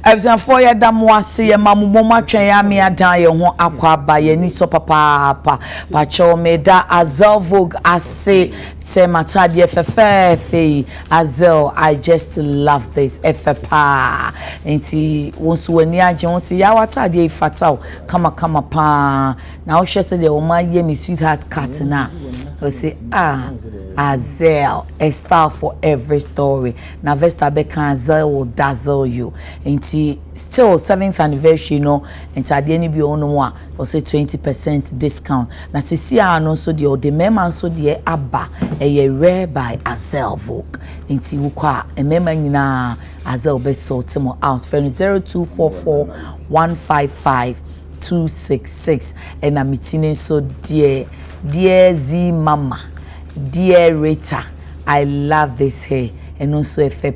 Ebsan for ya damwa se ye mamumoma twen ya me adan ye ho akwaba ye ni so papa pa cho me da Azel Vogue ase se matade fefe Azel. I just love this efepa enti wonso wani age won se ya watade fatal kama pa na wo hwese de wo ma ye me sweetheart cat na o say Azel, a star for every story. Now Vesta Becca Azel will dazzle you. Enti still 7th anniversary, and at the end be on one or say 20% discount. Now see no so the mema so the abba a rare by Azel Vogue. Enti ukwa a mema na Azel best sort more out. Friend 0244 155 266 and I'm meeting so dear Z Mama. Dear Rita, I love this hair and also a Z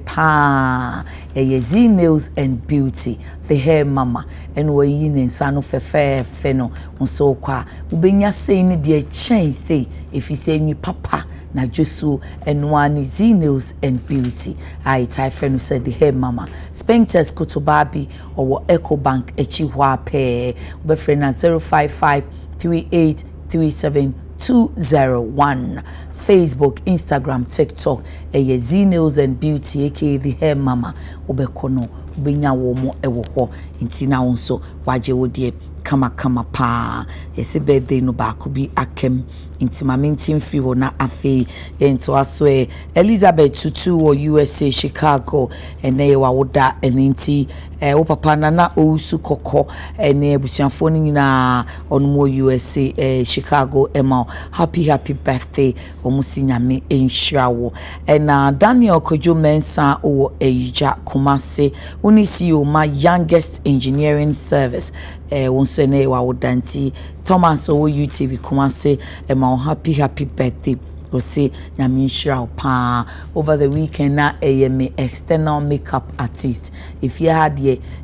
Nails and Beauty, the hair mama, and we in sano fefe feno on so qua. Ubenya saying dear chain say if you say me papa na jusu and one Z Nails and Beauty. I type friend said the hair mama. Spenters Kotobabi or Echo Bank Echiwa pe friend 055 3837 201. Facebook, Instagram, TikTok, Z Nails and Beauty, aka the hair mama. Obekono, ubinya womo ewo intina onso waje wodie kama pa. Yesi birthday no ba kubi akem inti maminti free wona afe yento aswe Elizabeth Tutu or USA Chicago ene wa woda eninti wo papa na ousu koko ene busianfo ni na onmo USA Chicago ema happy birthday omusinyame enhirawo ena Daniel Kojo Mensa o Eija Kumase unisi o my youngest engineering service wonso ene wa wodanti Thomas o UTV Kumase ema happy birthday. We say Nyamishra pa over the weekend na me external makeup artist. If you had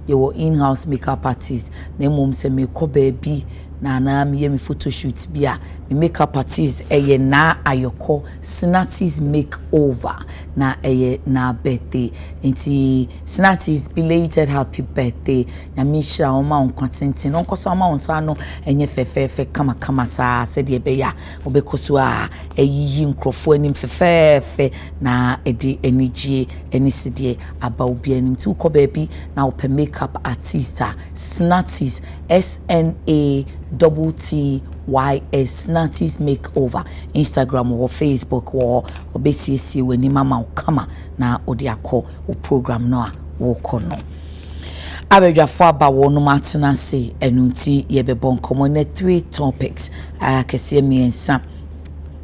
your in-house makeup artist, then mom say me ko baby na me photo shoot bia me makeup artist na ayoko Snatty's makeover na na birthday enti Snatty's belated happy birthday Nyamishra o ma onkwatenten onkoso ma onsa no enye fefefe kama sa said ye be ya obekoso a eyiyi nkrofo anim fefefe na edi enigye enisidie aba obi anim ti uko baby na ope makeup artist Snatty's SNATTYS Snatty's makeover Instagram or Facebook or obesisi weni mama ukama na odiako o program no a wo kono abedwafo aba wono matena se enunti yebebo nkomo na 3 topics akese miensa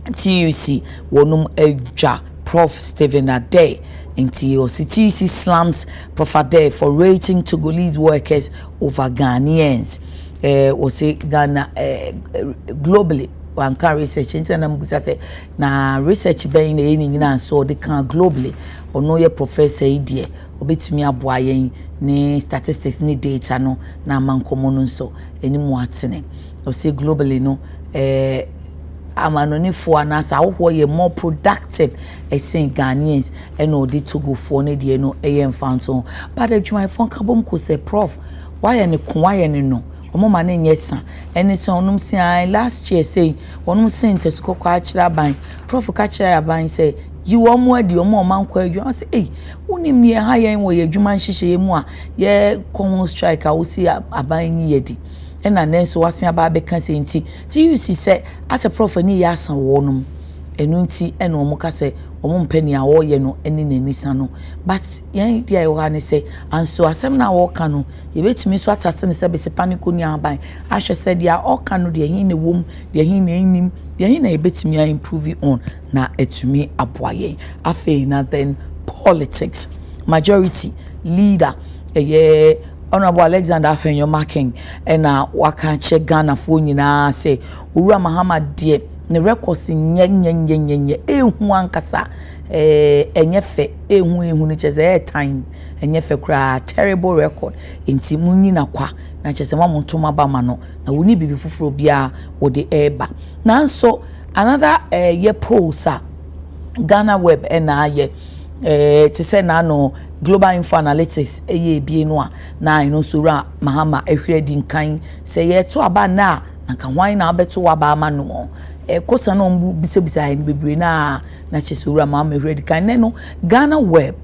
TUC wonum edwa Prof Stephen Adekye inti o TUC slams Prof Adekye for rating Togolese workers over Ghanaians. Was say Ghana globally one can research internal say na research being na so they can globally or no your professor idea obetumi aboayen ni statistics ni data no na mankomo no so eni mu atene o say globally no amanoni fo anasa wo ye more productive say Ghanaians and no dey Togo for ne dey no mfanto but adwuma fon kabom ko say prof why any no Omoma ne nyesa ene se onum si last year say onum sent to ko kwa akira ban prof ka kira ban say you omo adi omo man kwa adwuma say unim ye ha yen wo ye adwuma nhihye mu a ye ko strike a wo si aban yi yedi ena nenso wase aba be kan say nti ti you see say as a prof ni ya san wonum enu nti ena omo ka say omo mpani a wo ye no eni nanisa no but yen dia yo ha ne say anso asem na wo ka no ye betumi so atase ne se be se panico ni aban ahwe say dia o ka no de hin ne wom de hin na enim de hin na ye betumi a improve on na etumi aboaye afei na then politics majority leader Honorable Alexander Afenyo Making ena waka che Ghana fo nyina say Owura Muhammad de ne records nye ehu ankasa enyefe ehu ni cheze time enyefe kra terrible record enti munyi na kwa na cheze mamuntoma ba ma no na woni bibi fufuro bia wo de eba nanso another ye polls Ghana web ena ye to say na no global info analytics eye bie no a na ino sura mahama ehwere din kan say ye to aba na nka hwan na abeto aba ama no kosa no mbu bisebisa hin bebre na chisura mahama ehwere din kan no Ghana web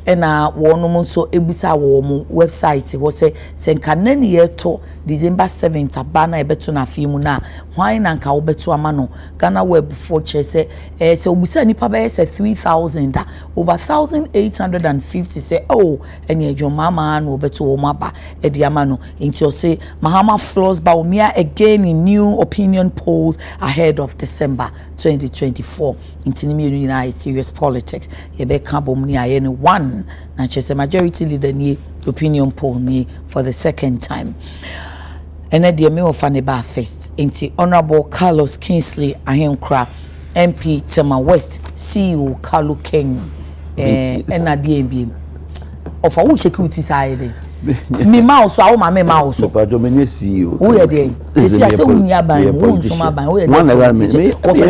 ena wono so ebisa wo mu website wo se nka nani ye to December 7th abana ebeto na fimu na hwan na nka obeto ama no Ghana web for che se obisa nipa be se 3000 over 1850 say oh eni ejo mama na obeto wo maba e di ama no nti o say Mahama floors Bawumia again in new opinion polls ahead of December 2024 nti ni me nyina serious politics ye be ka bom ni aye ne one na chese majority leader ni opinion poll ni for the second time. And then the me of an bar first into Honorable Carlos Kingsley Ahenkra MP Tema West CEO Carlo King and a DMB of a security side. Me mouse, our mamma mouse. Papa Dominic CEO. Oh, yeah, this is a unia by one from my by one of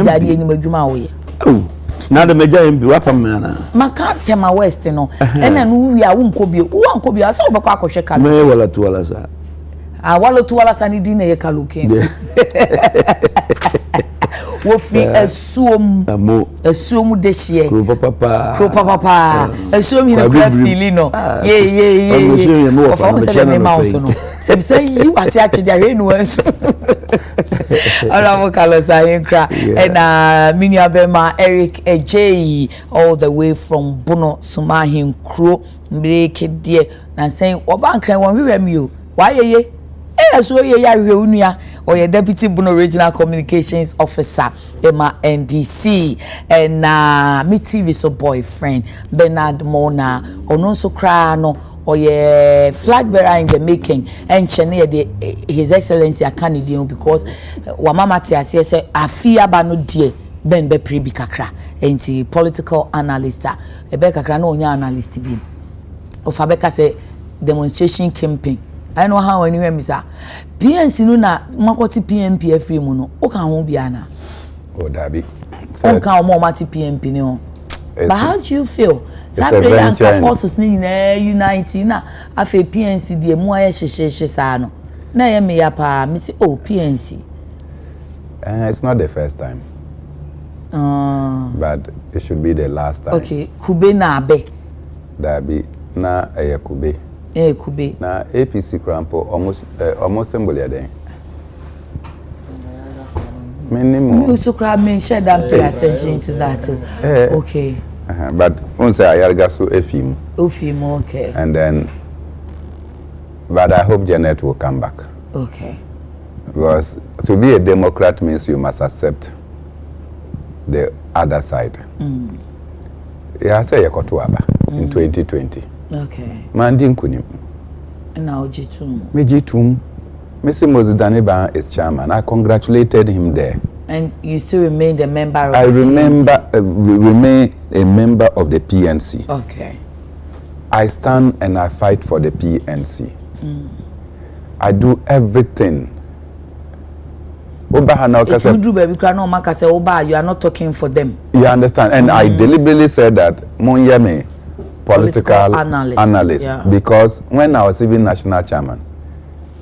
daddy in Majuma. Oh. Now the major in Buapamana. Maka Tema West, no, and then we are one could be one could be a sober cock or shake. May well at Wallace. I wallow to Wallace and dinner looking. Wofi assume this year. Papa. Assume him a feeling. Yeah. Of almost a mouse. Some say you are actually the inwards. Honorable Carlos Ahenkra and Minia Bema Eric Adekye all the way from Bono Sumahin Crew break it dear and saying Obanka when we were you. Why ye? So ye ya or your deputy Bono Regional Communications Officer Emma NDC and me TV so boyfriend Bernard Mona or no so crano or ye flag bearer in the making and Chennai His Excellency a Canadian because Wamama Tia say afia banu die ben be pribi kakra enti political analyst e be kakra no onya analyst bi of abeka say demonstration campaign I know how anywhere misa PNC no na makoti PMP afri mu no o kan ho bia na o dabi o kan o mo mati PMP ni ho. But how do you feel? Sabre yanka forces ni na unite na afa PNC de mu aye hyehyehye sa no na ye me ya pa me say oh PNC. It's not the first time. But it should be the last time. Okay, Kube na abe. Dabi na Kube. Kube. Na APC crampo almost symbol ya den. You to grab me shed and pay attention to that. Okay. But once I so Efim. Okay. And then but I hope Janet will come back. Okay. Because to be a Democrat means you must accept the other side. Yeah, I say Yakotuaba in 2020. Okay. Mandin kunim. And now Jitum. Mejitum. Mr. Mozidaneba is chairman. I congratulated him there. And you still remain a member of I remain a member of the PNC. Okay. I stand and I fight for the PNC. I do everything. You are not talking for them. You understand? And I deliberately said that Monyame, political analyst. Yeah. Because when I was even national chairman,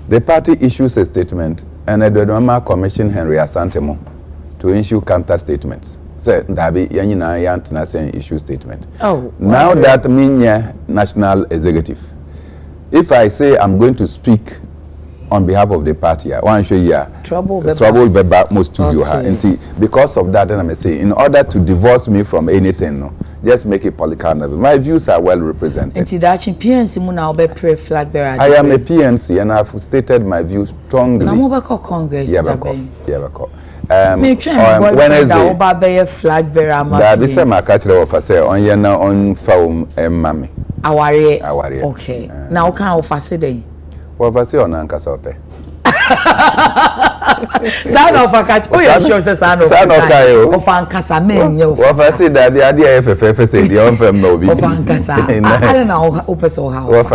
the party issues a statement and the Dodoma commissioned Henry Asantemo to issue counter statements. Said Dabi Yanina Yantina saying issue statement. Oh. Now that Minya national executive, if I say I'm going to speak on behalf of the party, I want to show you trouble most to you. Because of that, then I may say, in order to divorce me from anything, no, just make it political. My views are well represented. I am a PNC and I've stated my views strongly. Congress. Wednesday, flag bearer. This is my catcher of a say on Yana on Faum and Mammy. Aware. Okay. Now, can I offer today? What was your Nanka Sope? Son of a catch. Oh, yeah, sure, son of Ancasa. What I said that the idea FFF said the unfirm no be. I don't know, Opus or how. What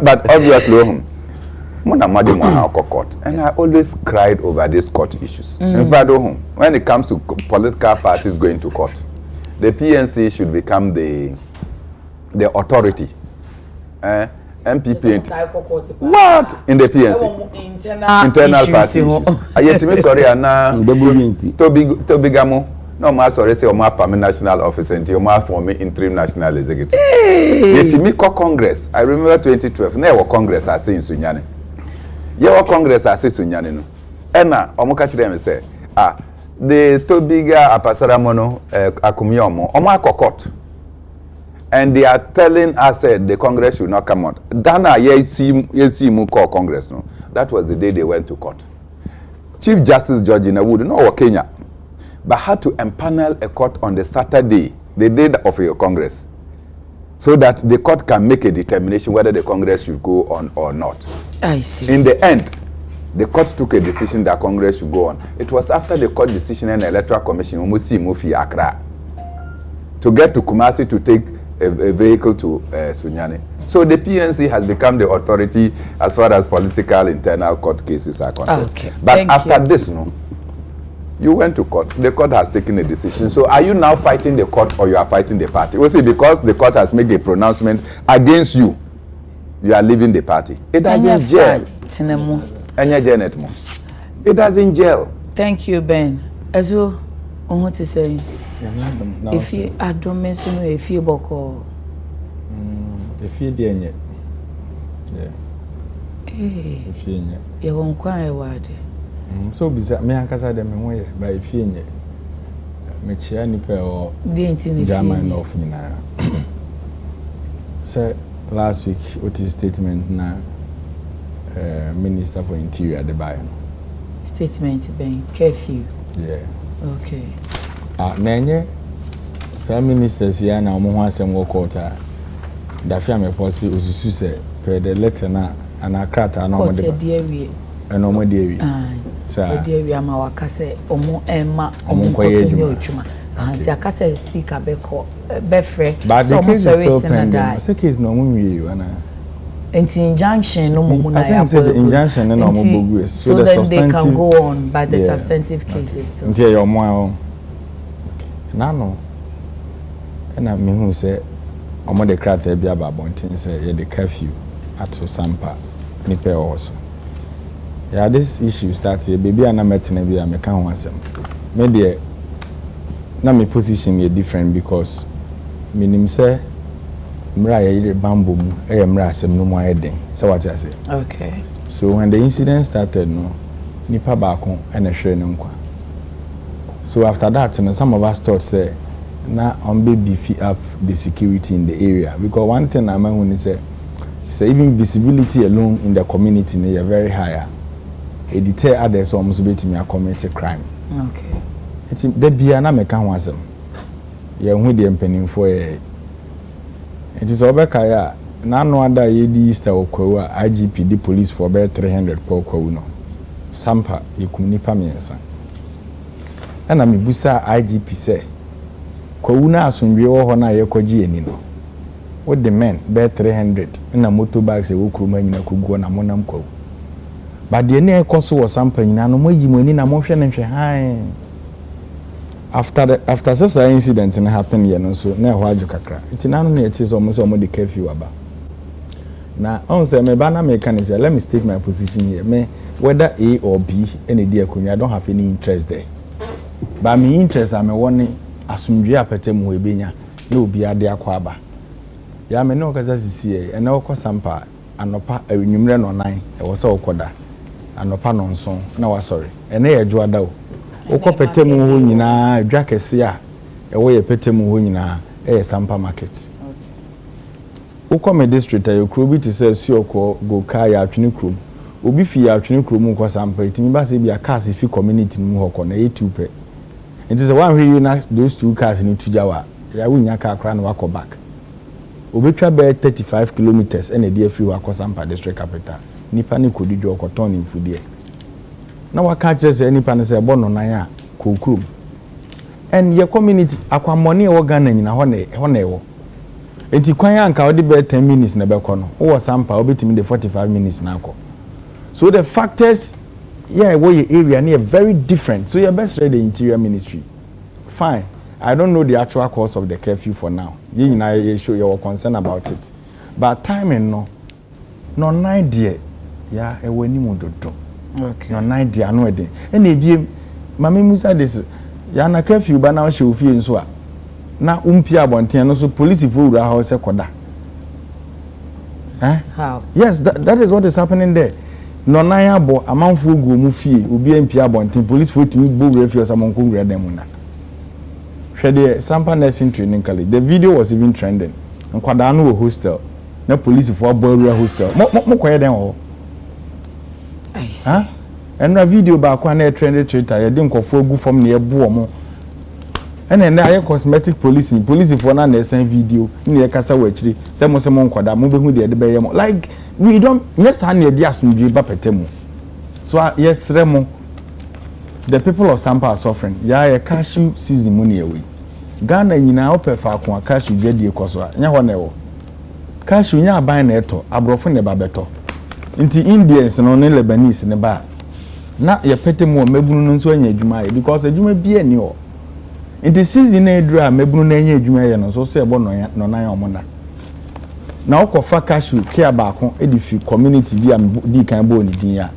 But obviously, Mona Madi Mona court. And I always cried over these court issues. In fact, when it comes to political parties going to court, the PNC should become the authority. MPP. What? In the PNC? Internal party issues. Ayetimi sorry, Anna. Tobigamo. No, ma sorry, say Oma Pami National Office and Oma for me interim national executive. Yetimi ko Congress. I remember 2012. Never Congress I say in Sunyane. Yewa Congress I say Sunyane no. Ena omuka chire say the Tobiga Apasara Mono Akumiomo Oma court. And they are telling us that the Congress should not come out. Dana yesi mu call Congress no. That was the day they went to court. Chief Justice Georgina Wood no Kenya, but had to empanel a court on the Saturday, the day of your Congress, so that the court can make a determination whether the Congress should go on or not. I see. In the end, the court took a decision that Congress should go on. It was after the court decision and the Electoral Commission Mufi Accra to get to Kumasi to take a vehicle to Sunyani. So the PNC has become the authority as far as political internal court cases are concerned. Okay. But after this, no, you went to court. The court has taken a decision. So are you now fighting the court or you are fighting the party? Well, see, because the court has made a pronouncement against you, you are leaving the party. It doesn't gel. It doesn't gel. Thank you, Ben. As you want to say, if you don't mention if you boko, if you didn't, if you won't cry a word. So bizarre, me and Casa de Memoy by if you Mechiani or German of Nina. Sir, last week, what is statement now? Minister for Interior at the Bayern. Statement being curfew. Yeah. Okay. Nenye, some ministers here now want some work quarter. Dafia me posse usususe per the letter na anakrata na mo de. And no more dairy. Sir, dairy ama wakase omo emma omo kofunyo ochuma. Anti akase speaker befre. But the case is still pending. The case no mo wie ana. Injunction no mo na ya. I think the injunction no mo bogu. So the then they can go on by the substantive cases. Until your mo nano na me hu say omo de krata bia ba bonten say ye the curfew ato sampa ni pe also. Yeah, this issue starts here. Baby, I'm not meeting be. I can't want some. Maybe now my position is different because me say mra ye bamboo mra sem no more heading. So what I say? Okay. So when the incident started, no, nipa baako and a share no. So after that, some of us thought say, na beefy up the security in the area because one thing I mean when say even visibility alone in the community is very higher. It deter others almost bet me a commit a crime. Okay. It's the Biana mechanism. Yeah, with the impending for it is Obekaya. None other Easter or Koa, IGP, the police for about 300 for Kono. Sampa, you could nipa me son. And I'm a busa IGP say, Kouna soon be all on a yokoji anino. What the men bear 300 and a motorbikes a wokuman in a kugo and a monam ko. But the near consul was something, and no more in a motion and high. After such an incident happened, you know, so now why you crack? It's not only it is almost the curfew about. Now, on say, my banner mechanism, let me state my position here. Me, whether A or B, any dear I don't have any interest there. But my interest, I'm a warning, assume you are petem webina, no be a dear quaba. Ya me no kaza sisi and no kosampa, and no pa a numeral online, it was all koda. Anopa no nso na wa sorry ene ye juada o okọ petemu ho nyina dwa kese a ewo ye petemu ho nyina sampa market okọ me district ayo kro bi ti say si okọ go ka ya atwene krom obi fi ya atwene krom ko sampa itimi ba se bi a cars fi community mu hoko na ye tupe nti se one hwe na those two cars ni tujawa ya wunya ka akra na wako back obetwa be 35 kilometers ene dey free wako sampa district capital nipa ni kodijo okoton infudie na waka chese nipa ne se bono nan a kokrum and your community akwamone e wo Ghana nyina ho na ewo enti kwan anka wo de be 10 minutes na be ko no wo sampa obetimi de 45 minutes na akọ So the factors, yeah, where your area near very different. So you're best read the Interior Ministry. Fine. I don't know the actual cause of the curfew for now. You and I show your concern about it. But timing no idea. Yeah, a when you do. Okay. No idea, no idea. And if Mammy Musa this, Yana curfew, but now she will feel so. Now, Pia Bontiano, so police food a house a koda. How? Yes, that is what is happening there. No naya bo amount for go mufi, ubi and Pia Bontin, police food to me, boo refuse among Congress demona. Shady Sampa nursing training college. The video was even trending. And Quadano hostel. No police for Boria hostel. More quiet than all. I see. Huh? And a video back when I trended Twitter, I didn't go for good from near Buomo. And then I cosmetic policing, police for an same video near Casa Wetri, some Quada, moving with the Bayamo. Like, we don't, yes, I need just to be Bapetemo. So, yes, Remo, the people of Sampa are suffering. Yeah, a cashew season money away. Ghana, you know, prefer a cashew get the Coswa, Yahonewo. Cashew, you are buying it, Abrofun the Babeto. Into Indians and only Lebanese in the bar. Not your petty more, Mebunun Swanya Jumai, because a Juma be a new. In the season, a dra, Mebunania Jumay, so say about no Nayamona. Now, Kofa Cashew, care back on Edifi community, D. Camboni, dear.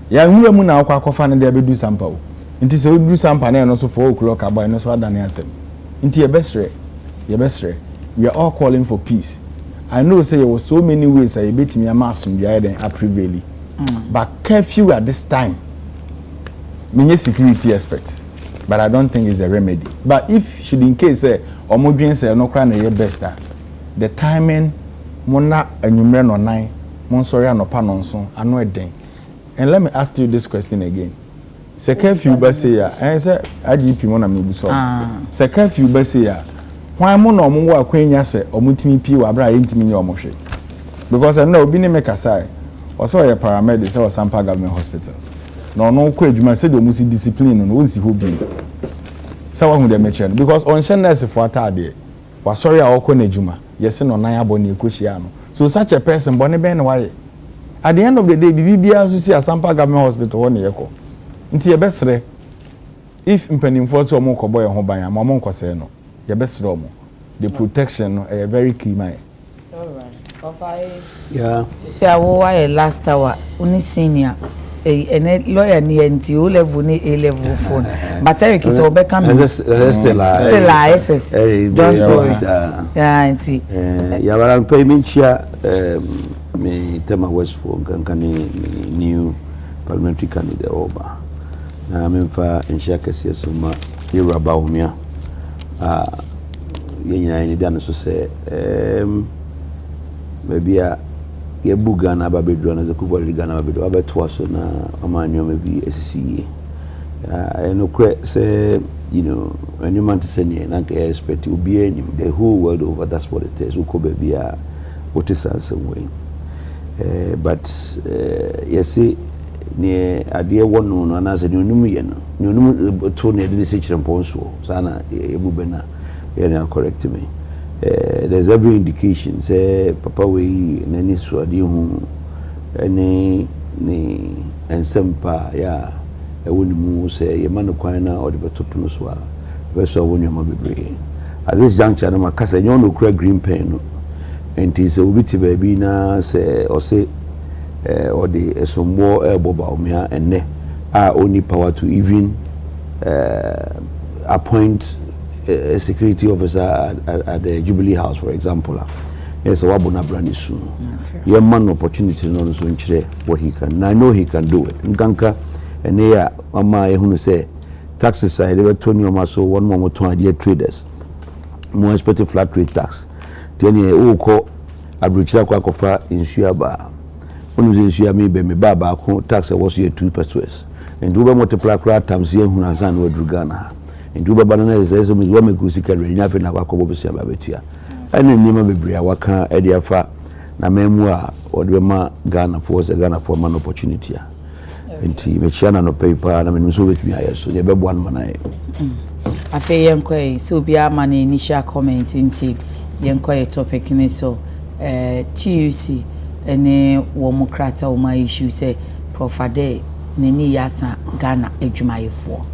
Young woman now, Quackofan and there be do sample. It is a do sample and also 4 o'clock about no sword than answer. Into your best rate, we are all calling for peace. I know say there was so many ways I bet me a mass from the island are prevailing. But curfew at this time, many security aspects. But I don't think it's the remedy. But if should in case say or more say no crying a best the timing mona and you no 9 monsoria no panonson and no thing. And let me ask you this question again. Se curfew be say ya and say IGP mona me so. Se curfew be say ya why mo no mo wa kwanya se omutimi pi wa bra yintimi ni omohwe. Because I know obi ne make aside also a paramedic say Sampa government hospital. No ko adwuma say the musi discipline no wonsi ho bi. Say wa hu the mention because on nurse for atade wa sorry a okọ na adwuma yes no nan abọ na ekohia no. So such a person bone ben why at the end of the day bibia so see Sampa government hospital won ye ko. Nti ye besre if mpanimfo so mo kọbọ ye ho ban am mo nkọse no ye besre omo the protection a very key man. All right. Yeah. Yeah, why last hour uni senior a lawyer near NT O level ni A level phone. But Eric is over coming. Still SS. Don't worry. Yeah, NT. Yeah, but I'm payment share me tema West for Gankani new parliamentary candidate over. I'm for in Shakasi Suma Irabawmia. Yenya ni dana so say maybe a ye buga na babedro na zakuva rigana babedro abeto so na amanyo maybe SCA no kre say you know when you want to say na expect to be any the whole world over. That's what it is. Uko baby a what is some way but you see ne ade wono no na say ne onum ye no ne onum to ne de se kirempon so sana ebube na yeah, correct me. There's every indication. Say, Papa, we nani swadi hu, any and sempa yeah. I wouldn't move say ye manu kwaina or the betopuno swa. Vessel when you be at this juncture, my cousin, you know, crack green pen. And tis a witty baby na say or say or the some more elbow about me and ne are only power to even appoint a security officer at the Jubilee House, for example. Yes, Wabuna Brani soon. Your man opportunity knows what he can. And I know he can do it. Nganka and there Mama who say taxes side ever Tony Omaso 1 more 2 traders. More expected flat rate tax. 10 year oko abrichira kwa kofa insure ba. Onu insure me be me baba ko tax was here 2%. And do multiply times here who has an word Ghana. And Juba Banana is as we make Usika Renafi Navaco Babetia. And then Nima Bibria Waka Ediafa Namemua or Dema Ghana for a Ghana for man opportunity. And Mechana no paper and I mean so with me so you have 1 man. I feel young so be a man initial comment into young topic in so TUC and Womocrata or my issue say Profade nini yasa Ghana edwumayefo.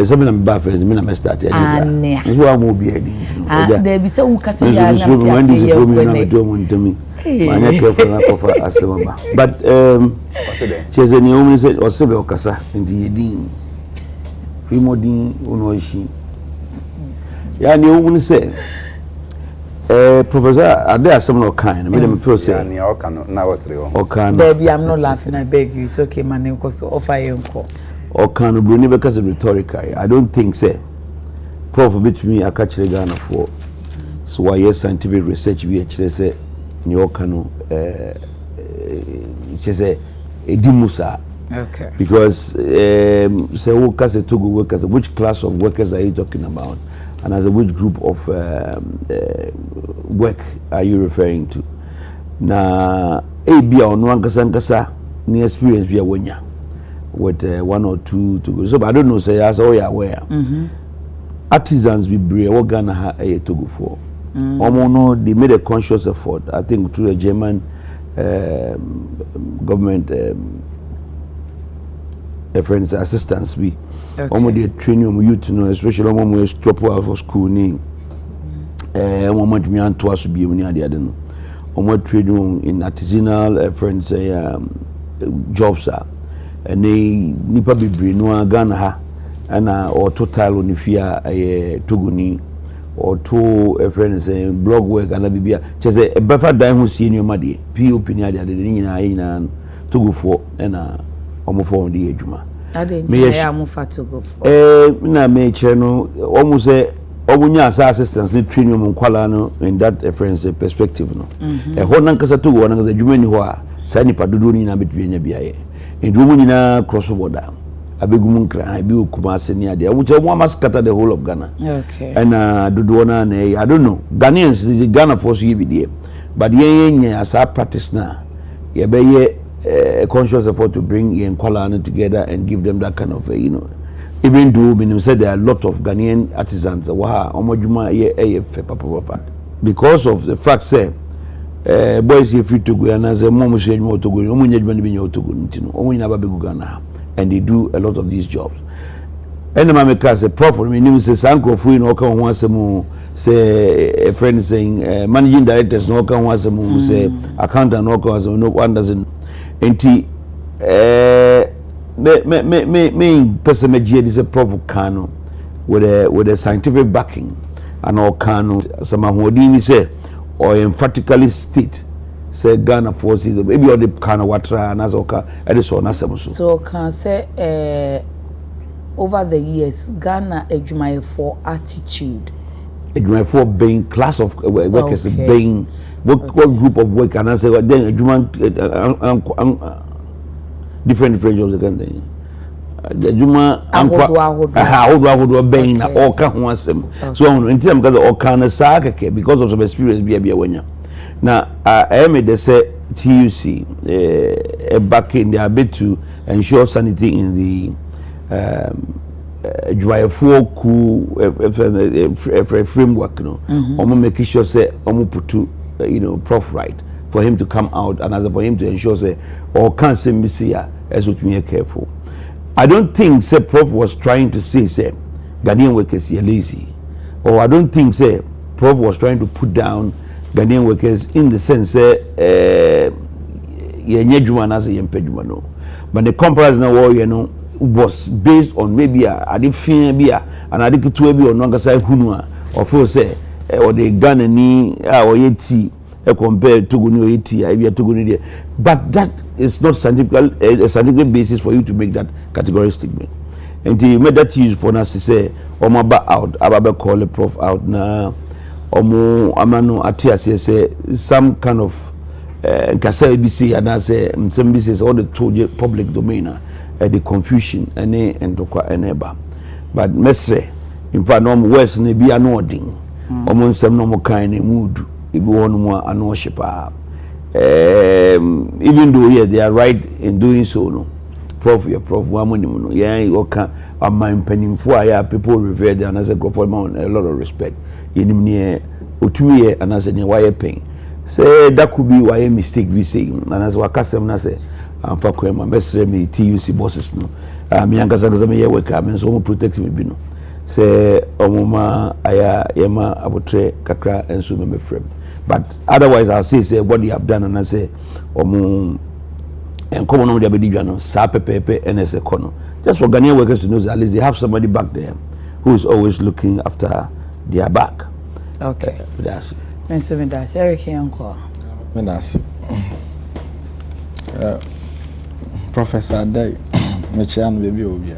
Something I'm bad friends, me na start here. This one mo be heading. There be say who ka say ya na so when this is for me na me do mo ntemi. Manya careful na kofa asema. But cheze ni o me say osebe okasa nti yedin. Fi modin ono shi. Ya ni o say Professor Ade asem no kind. Me dem feel say ni o kan na wasre o. Okan. Baby, I'm not laughing, I beg you. It's okay, man. Because offer yenko. Okan Bruni because of rhetorical. I don't think say Prof bit me a catch the Ghana for so why yes scientific research be actually say ni Okano say edimusa. Okay. Because say workers to go workers, which class of workers are you talking about? And as a which group of work are you referring to? Na bia on one kasa ni experience bia wenya with 1 or 2 to go. So but I don't know say as all you aware. Artisans be brave what Ghana ha to go for. No, they made a conscious effort, I think, through a German government friends assistance be. They training youth, you know, especially when we stop out for school ni. Moment me and twice be many other than. Training in artisanal friends jobs are. And they nipa be no Ghana ha. And or total on if you Togoni or two friends blog work and bibia just a better dime who see your money POP near the in Togo for and form the ejuma. I didn't say I am for to go for. Na me cheno almost omunya assistance ni training mu kwala no in that friends perspective no. Ho nan kasa Togo wan kasa ejuma ni ho a sa nipa dodo ni na betwe nya biaye. Ndumu ni na cross border. Abegumun kra bi okumase ni ade amuche mo scatter the whole of Ghana. Okay. And dodo na I don't know. Ghanaians is Ghana for so be but ye as a practice na ye be ye a conscious effort to bring in Kuala together and give them that kind of you know, even though we said there are a lot of Ghanaian artisans omojuma ye papa because of the fact say boys if you to go and as a mom say mo to go omunye dwuma ni to go ntino omunyina ba be Ghana. And they do a lot of these jobs. And the mamma say, Prof, I mean, say, Uncle Free, no come once more, say, a friend saying, managing directors, no come once more, say, accountant, no come once more, no one doesn't. And me, person, is a Prof Kano with a scientific backing and all Kano, some who say, or emphatically state. Say Ghana forces maybe on the kind of water and as okay so can say over the years Ghana for attitude for being class of workers being what group of work and I say then different jobs again the Juma ankwa being all can wasem so in terms of all kind of because of some experience be wenya. Now, I made the say TUC back in their bid to ensure sanity in the framework, you know, making sure say put you know Prof right for him to come out and as for him to ensure say or can't say Messiah as what we are careful. I don't think say Prof was trying to say Ghanaian workers are lazy, or I don't think say Prof was trying to put down Ghanaian workers in the sense no. But the comparison you know was based on maybe a different and I think to be on Nagasai Hunua or for say or the Ghanaian or yeti compared to Guni but that is not a scientific basis for you to make that category statement. And you made that use for us to say Omaba out, Ababe call a Prof out now. Omo amano atiase say some kind of nkasa ABC and I say some business all the public domain the confusion ene ndokwa eneba but mesre in fact no west ne bia no odin omo nsem no mo kan ne mood ibi won mo an worship even though they are right in doing so no Prof wa money no oka amman panimfo aya people revere them as a group for a lot of respect yenim ne otuye and as ne why pain say that could be why a mistake we say and as wakasem na say amfa kwema mesre me TUC bosses no me ankasa no me ye work am so mo protect me bi no say omoma aya yema abotre kakra enso me frame but otherwise I'll say what you have done and I say omo enkomo no de abedi dwa no sa pepepe NS kono just for Ghanaian workers to know that at least they have somebody back there who is always looking after their back. Okay. That's it. Mr. Medasi, Eric Yanko. Medasi. Professor Adekye, Mechian baby obia.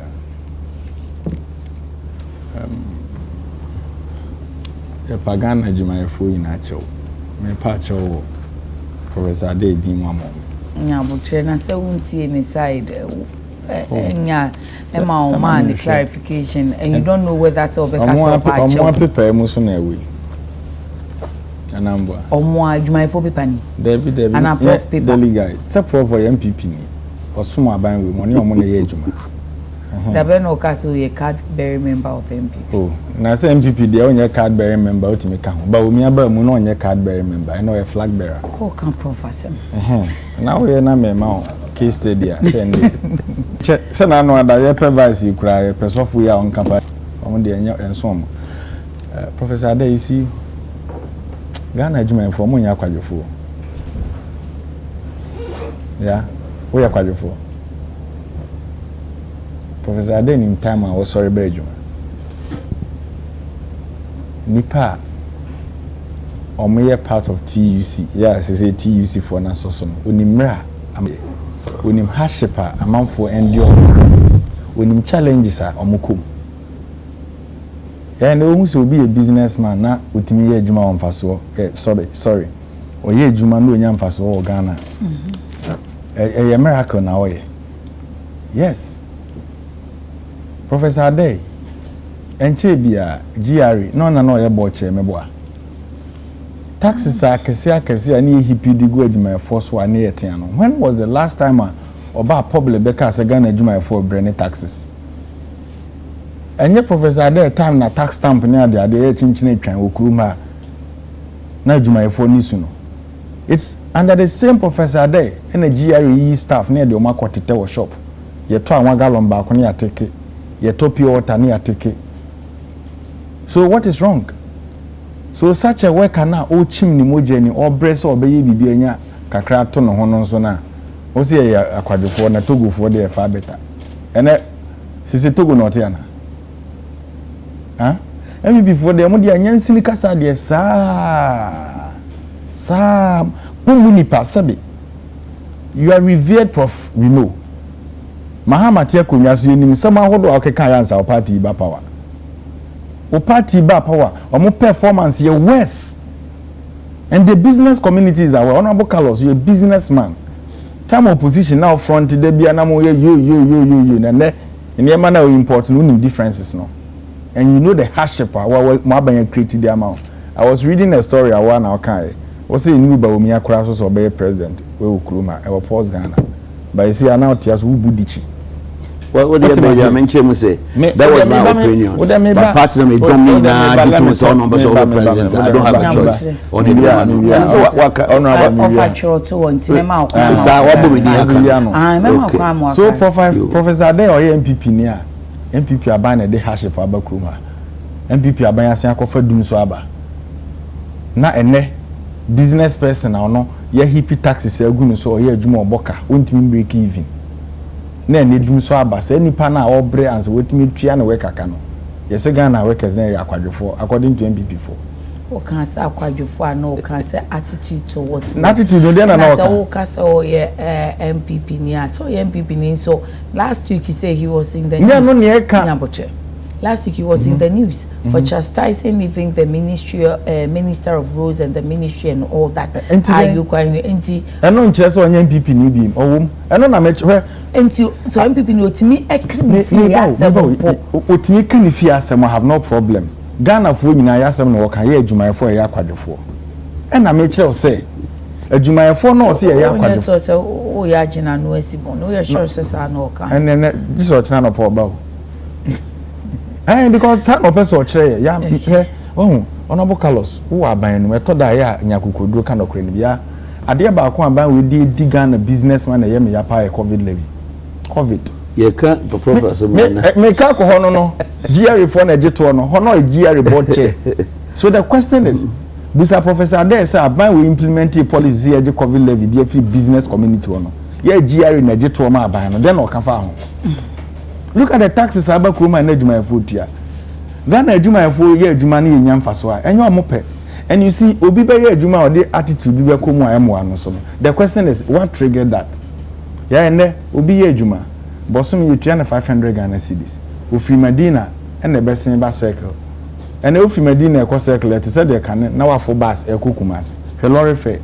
Pagana Jumayefo in Acho. Me pacho Professor Adekye di mamo. Nya butre na se wuntie me side nya ema o man the clarification and you don't know whether that's over cast pacho. Omo paper mu so na ewe. Anamba. Omo Jumayefo paper ni. Debi. Ana press paper. Delegate. Se pro for MPP ni. Osumo aban we money omo na ye adwuma. Dabe no cast we card bearer member of MPP. Oh, na say MPP dey onye card bearer member otimi ka ho. Ba omi aba mu na onye card bearer member. I know a flag bearer. Oh, can professor. Na we na me ma case study a say ndi. Che say na no ada ye vice kura ye pesofu ya on campaign. Omo dey enso. Professor Adekye, you see Ghana adwuma for mo nya kwadwofo. Yeah. We are kwadwofo. Professor Adekye in time I was sorry bedroom. Nipa omoye part of TUC. Yes, I say TUC for na so so. Onimra onim hardship amount for endure. Onim challenges omokom. Yeah, no one will be a businessman na utimi ye adwuma on faso. Sorry. Oye adwuma no nya faso o Ghana. A miracle na oye. Yes. Professor Adekye enche bia GRE no ye boche meboa taxes are kese ani hipidi go adwuma force wa na yeten no. When was the last time oba public beka se Ghana adwuma for brand taxes? Enye Professor Adekye time na tax stamp ni ade ye chinchine twan okuruma na adwuma for nisu no. It's under the same Professor Adekye and GRE staff na de o makotete wo shop ye to anwa gallon ba ko ni ateke ye to pure water ni ateke. So what is wrong? So such a worker na o chim ni moje ni o breast o beye bibi anya kakra to no ho no so na o se ye akwadefo na togofo de fa beta ene sisi togo no te ana emi before de mo de anya nsini kasa de sa pumuni pasabe. You are revered, Prof, we know. Mahama tia kunya so yenim sama hodo akeka yansa o party ba power. O party ba power, omo performance ye worse. And the business communities are Honorable Carlos, you're a businessman. Time opposition now front de bia na mo yo and there in your manner important no differences no. And you know the hardship mo aban create the amount. I was reading a story a one now kai. Was say new ba omi akura so be president we Ukruma e was pause Ghana. But you see now tias who budichi. What do you mention say? That was my opinion. But part of me don't mean that to say numbers of the president. I don't have a choice. Only so what so Professor Adekye or MPP near MPP abana de hardship abakruma. MPP abanya se akofa dum so aba. Na ene business person na no ye hippie taxes agunu so ye adwuma oboka ontimi break even. Na ene dum so aba se nipa na obre anse wetimi tua na work aka no. Ye se Ghana workers na ye akwadwofo according to MPP4. O kan say akwadwofo ana o kan say attitude towards attitude no dey na no so o kan say o ye MPP ni so ye MPP ni so last week he said he was in the news. No ne ka last week he was in the news for chastising even the minister of roads and the ministry and all that. Are you going into no nche so onye MPP ni bi owom eno na me into so MPP ni otimi ekanifi asem otimi kanifi asem I have no problem. Ghana fo nyina yasem no woka ye adwumayefo ye akwadwefo ena me kire say adwumayefo no se ye akwadwefo so o ya gina no asibon no ye sure say sa no ka and this o china no po ba because sa no person o kire ya oh Honorable Carlos, who are buying method ya nyakukoduro kind of crane bia ade ba ko aban we di Ghana businessman na yem ya pa COVID levy. COVID. Ye ka professor me ka ko hono no GRE for na jeto no hono GRE board chair. So the question is Busa Professor Adekye say aban we implement a policy ya COVID levy dey free business community no. Ye GRE na jeto ma aban no then o ka fa ho. Look at the taxes abakroma na adwuma efotua. Ghana adwuma efo ye adwuma na yenya mfaso a enye omope. And you see obi be ye adwuma o de attitude bi be ko mu ayemo ano so. The question is what triggered that? Ya ene obi ye adwuma bosom ye tua na 500 Ghana cedis. Ofiri Medina ene be sen ba circle. Ene ofiri Medina e ko circle te say de kan na wa fo bus e ko Kumasi. Lorry fare.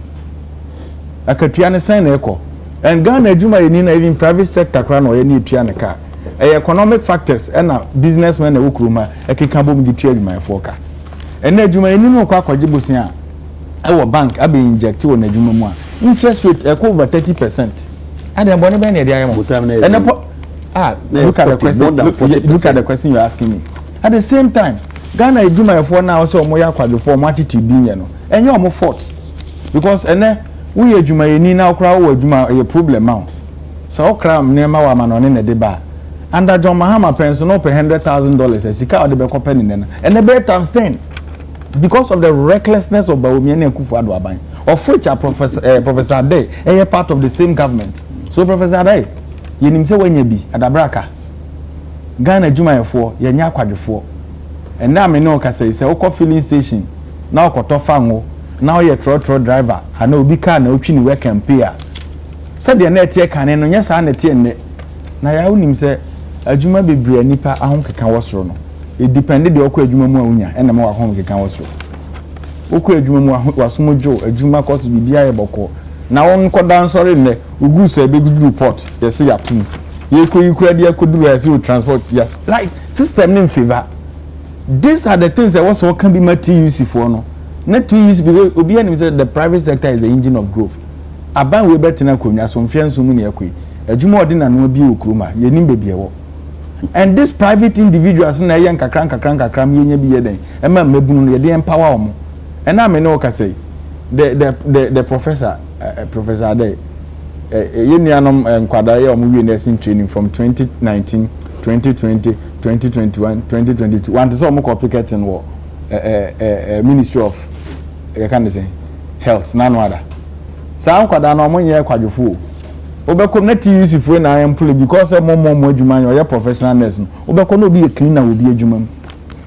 Akatua ne sen na e ko. And Ghana adwuma ye ni na even private sector kra na o ye ni tua ne car. Economic factors and businessmen na wokroma ekeka bom di tua adwuma efo ka ene adwuma eni no kwa akwajibosin a e bank abe inject wo na adwuma mu a interest rate e over 30%. Ade mbone be na e dey ayemo ene look at the question look at the question you're asking me. At the same time Ghana adwuma efo na so omo ya akwadofo omo attitude bi nye no enye omo fault because ene wo ye adwuma eni na okra wo adwuma e problem ma so okra nema wa ma no ne ne de ba. Under John Mahama pension no pay $100,000 as sika ode be kopeni nena and the better times 10 because of the recklessness of Bawumia and Kufuor Aban of which Professor Adekye part of the same government. So Professor Adekye yenim se wenye bi adabraka Ghana adwuma efo yenya akwadwefo and na me no ka say ukọ filling station na ukoto fango na o ye trotro driver ana obi car na otwi ni work and pay a said the net ye kan no nya sa na tie ne na ya unim se adwuma bebre nipa ahonkeka wosoro no e depend de okọ adwuma mu awunya ena ma ahonkeka wosoro okọ adwuma mu wasomojo adwuma cost bibia ye boko na won ko dan sori ne ugu se be good report ye se ya tum ye ko yikura de akoduru ya se transport ya like system in favor. These are the things that was can be TUC for no not TUC because obi anim say the private sector is the engine of growth aban we betina konya so mfian so mu ne yakoi adwuma odi na no bi okroma yenim bebie wo. And these private individuals na yen kakran yenya bi yeden e ma mabunu no yede empower omo and na me no ka say the professor Adekye yenuanom nkwada ye omo wi nursing training from 2019 2020 2021 2022 want so omo complicating wo Ministry of can say health na no other sa nkwada na omo ye kwadwofo obeko na TUC fo na employ because mo adwuma yo professional nurse no obeko na obi e cleaner obi adwuma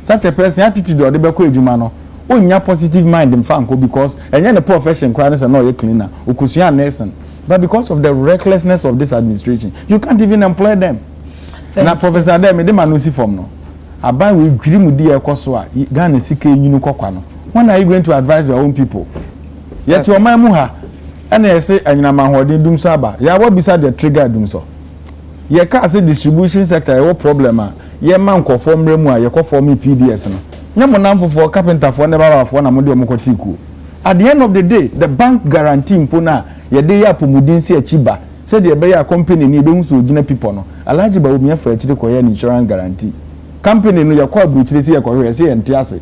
such a person attitude ode beko adwuma no onya positive mind mfa nko because enye the profession kwa na no ye cleaner okusua nurse but because of the recklessness of this administration you can't even employ them. Na Professor Adekye me de manusi form no aban we gwiri mu di ekoso a Ghana sika enyinu kokwa no when are you going to advise your own people yet your man mu ha and they say anyina mahodi dum so aba ya what beside the trigger dum so ye ka say distribution sector e problem a ye man ko form remu a ye ko form PDS no nyamo namfo for carpenter for ne baba for na mo de omokotiko at the end of the day the bank guarantee mpona ye de ya pomudin si achiba said the beya company ni be nso gina people no alaji ba omi afa achire ko ye insurance guarantee company no yakwa bruchire si yakwa we say ente ase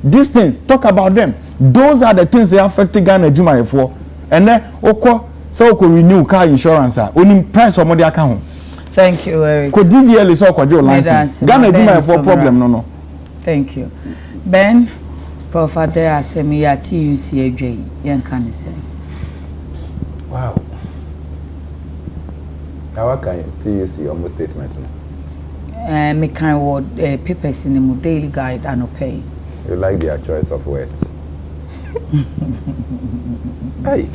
these things talk about them those are the things that affect Ghana adwumayefo ene okọ say okọ renew car insurance a oni price o mo de aka ho. Thank you Eric. Ko DVL so okọ jo license Ghana adwumayefo problem no. Thank you. Ben Prof Adekye asemi ya TUC adwai yen kan say. Wow. How can TUC almost statement? Me kind word papers in the daily guide and pay. You like their choice of words. Hey.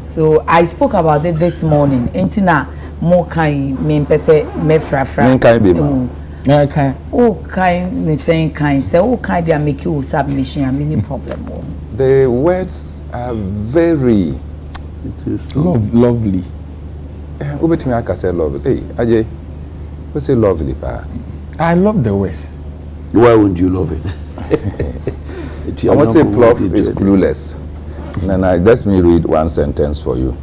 So I spoke about it this morning. Entina mo kind me pese me frafra. Me kind be ma. Yeah, kind. Oh kind me saying kind. Say oh kind they make you submission and many problem. The words are very lovely. Ubetimi aka say lovely. Hey, Ajay. We say lovely pa. I love the words. Why wouldn't you love it? I must say Prof is clueless. And I just me read one sentence for you.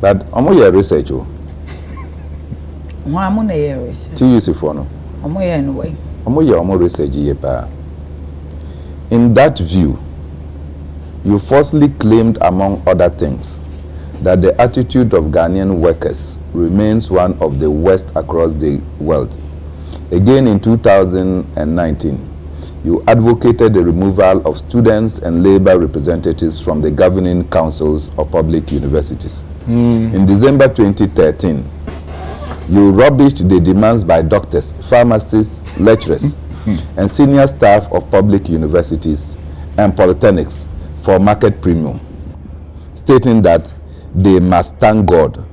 But omo your research o. Why am on research? TUC for no. Omo your anyway. Omo your research ye pa. In that view, you falsely claimed, among other things, that the attitude of Ghanaian workers remains one of the worst across the world. Again, in 2019, you advocated the removal of students and labor representatives from the governing councils of public universities. In December 2013, you rubbished the demands by doctors, pharmacists, lecturers, and senior staff of public universities and polytechnics for market premium, stating that they must thank God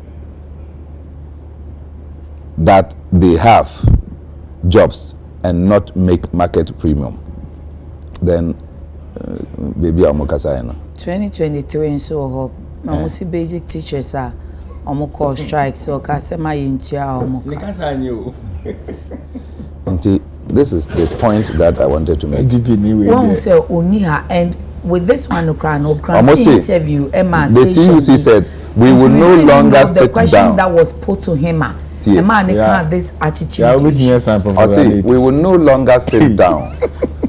that they have jobs and not make market premium. Then, baby, I'm 2023 so hope. I see basic teachers are call strike, so Kasema Yintia. This is the point that I wanted to make. One say Oniha, and with this one, interview, Emma the TUC said we will no longer sit down. The question that was put to him, Emma, had this attitude. I see, we will no longer sit down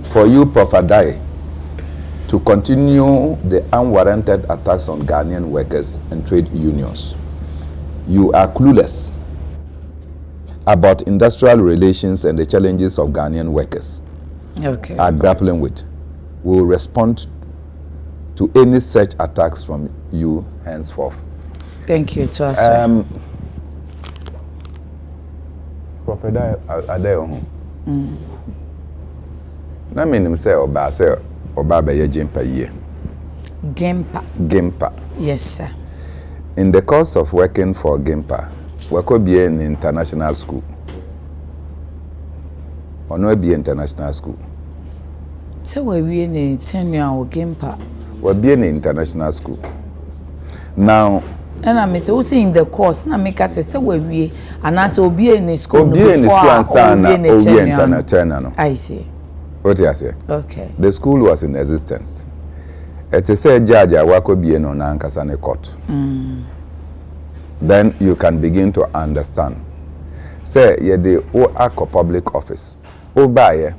for you, Prof. Adekye, to continue the unwarranted attacks on Ghanaian workers and trade unions. You are clueless about industrial relations and the challenges of Ghanaian workers are grappling with. We will respond to any such attacks from you henceforth. Thank you, Tuasa. Prof. Adekye, na menim say oba be ye Gimpa ye. Gimpa. Yes, sir. In the course of working for Gimpa, we could be in international school. Or no be international school. So we in a 10-year Gimpa. We be in international school. Now, and I miss also in the course, na make us say we and as be in school before international. I see. What you say? Okay. The school was in existence. It is a judge wako be no nankasa court. Then you can begin to understand. Say ye the o public office. O baye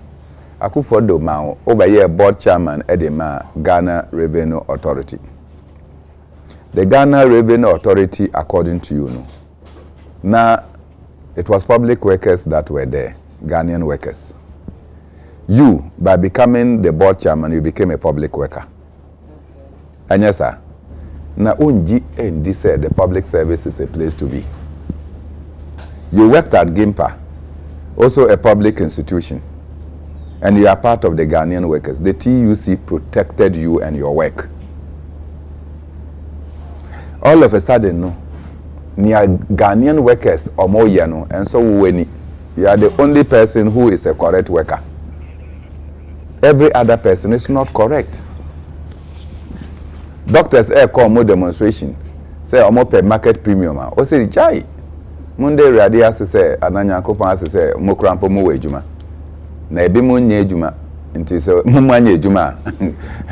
akufodo ma o baye board chairman edema Ghana Revenue Authority. The Ghana Revenue Authority, according to you, now it was public workers that were there, Ghanaian workers. You, by becoming the board chairman, you became a public worker. And yes, sir. Now, UNG said the public service is a place to be. You worked at Gimpa, also a public institution, and you are part of the Ghanaian workers. The TUC protected you and your work. All of a sudden, no, near Ghanaian workers or more, and so you are the only person who is a correct worker. Every other person is not correct. Doctors call more demonstration. Say omo per market premium. O say jai. Monday radio say ananya kopon say mo krampo mo ejuma. Na ebi mo nya ejuma. Nti say mo anya ejuma.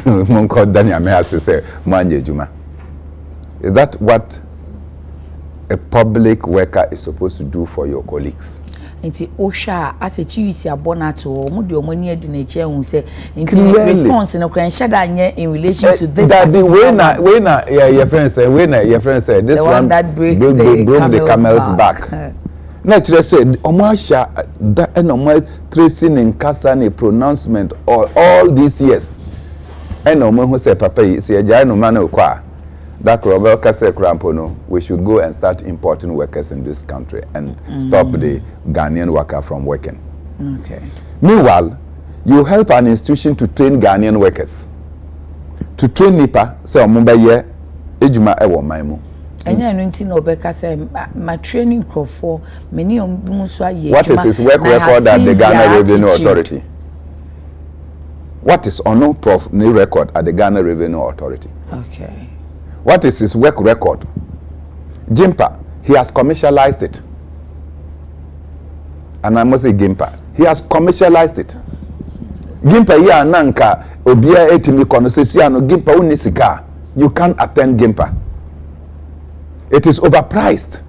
Mo nko danya me say mo anya ejuma. Is that what a public worker is supposed to do for your colleagues? Nti osha as a TUC abonato mo de omani adi na eche hu say nti response no kran shada anye in relation to this. That the way na your friend say this the one that broke the camel's back. Na chere say omo asha da and omo tracing in kasa na pronouncement all these years. And omo hu say papa yi say jai no man kwa. That we should go and start importing workers in this country and stop the Ghanaian worker from working. Okay. Meanwhile, you help an institution to train Ghanaian workers. To train NIPA, say Mumbai ejuma ewo maimu. Enya no nti na obeka say my training crop for many so aye. What is his work record at the Ghana Revenue Authority? What is ono prof ni record at the Ghana Revenue Authority? Okay. What is his work record? Gimpa, he has commercialized it. And I must say Gimpa, he has commercialized it. Gimpa ya nanka obia etimi kono sesiano Gimpa unisika. You can't attend Gimpa. It is overpriced.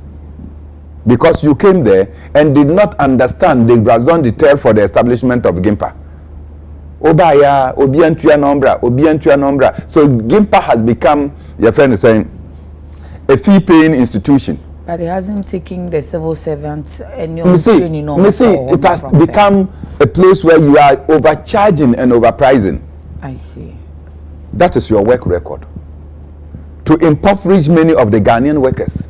Because you came there and did not understand the raison d'etre for the establishment of Gimpa. Obaya, Obiantua Nombra. So GIMPA has become, your friend is saying, a fee-paying institution. But it hasn't taken the civil servants and it has become a place where you are overcharging and overpricing. I see. That is your work record. To impoverish many of the Ghanaian workers.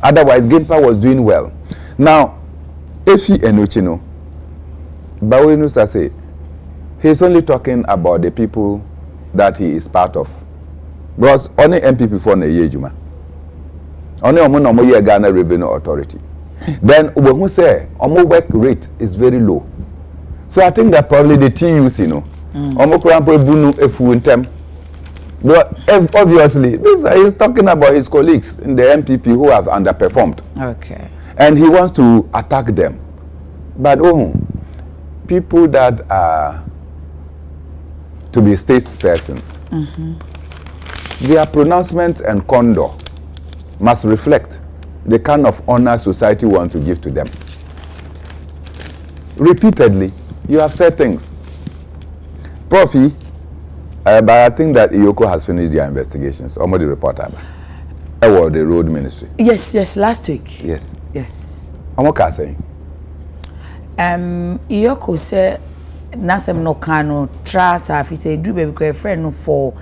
Otherwise, GIMPA was doing well. Now, if he Enochino, Bawenu say, he's only talking about the people that he is part of. Because only MPP for the Yejuma. Only Omo Ye Ghana Revenue Authority. Then when we say Omo work rate is very low. So I think that probably the TUC, Omo Kurampo Bunu Efuntem. But obviously, this is talking about his colleagues in the MPP who have underperformed. Okay. And he wants to attack them. But people that are to be statespersons, their pronouncements and conduct must reflect the kind of honor society wants to give to them. Repeatedly, you have said things. Profi, but I think that Iyoko has finished their investigations. Almost the reporter. About the road ministry. Yes, last week. Yes. Omo saying. Iyoko said, Nasem no kano trust if he say do baby friend no for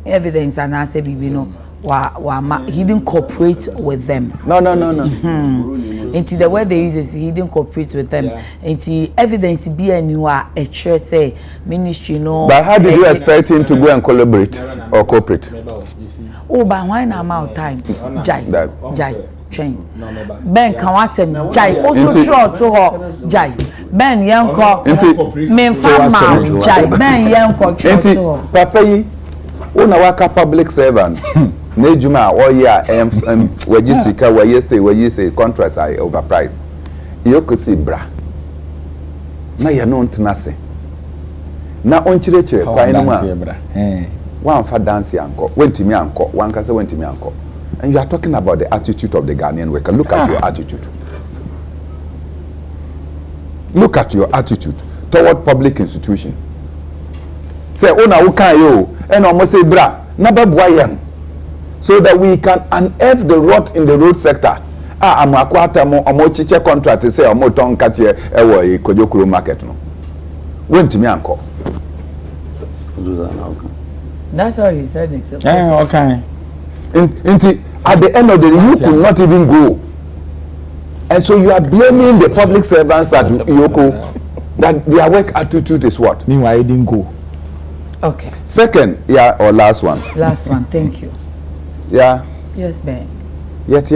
evidence and answer bibi no he didn't cooperate with them. No. Into the way they use it, he didn't cooperate with them. Into evidence be anywhere a church say ministry no. But how did you expect him to go and collaborate or cooperate? Oh, but why now amount time? Jai. Train. Ben can watch him Jai also draw to her Jai. Ben yanko me farm Jai. Ben yanko to her. Papa yi una waka public servant. Nejuma all year wajisika wayese contracts are overpriced. Iyoko si bra. Na ya no ntnase. Na onchirechire kwa inu ma. One for dance anko. Wentimi anko. One kase wentimi anko. And you are talking about the attitude of the Ghanaian worker. Look at your attitude. Look at your attitude toward public institution. Say, "Ona ukan yo," and almost say, "Bra, nababwayan," so that we can unearth the rot in the road sector. Amakwata mo chiche contract say omo ton katie ewo e Kojokuro market no. Wentimi anko. That's how he said it. Okay. At the end of the day, you could not even go. And so you are blaming the public servants at Iyoko that their work attitude is what? Meanwhile, you didn't go. Okay. Second, or last one. Last one, thank you. Yeah. Yes, Ben. Yet,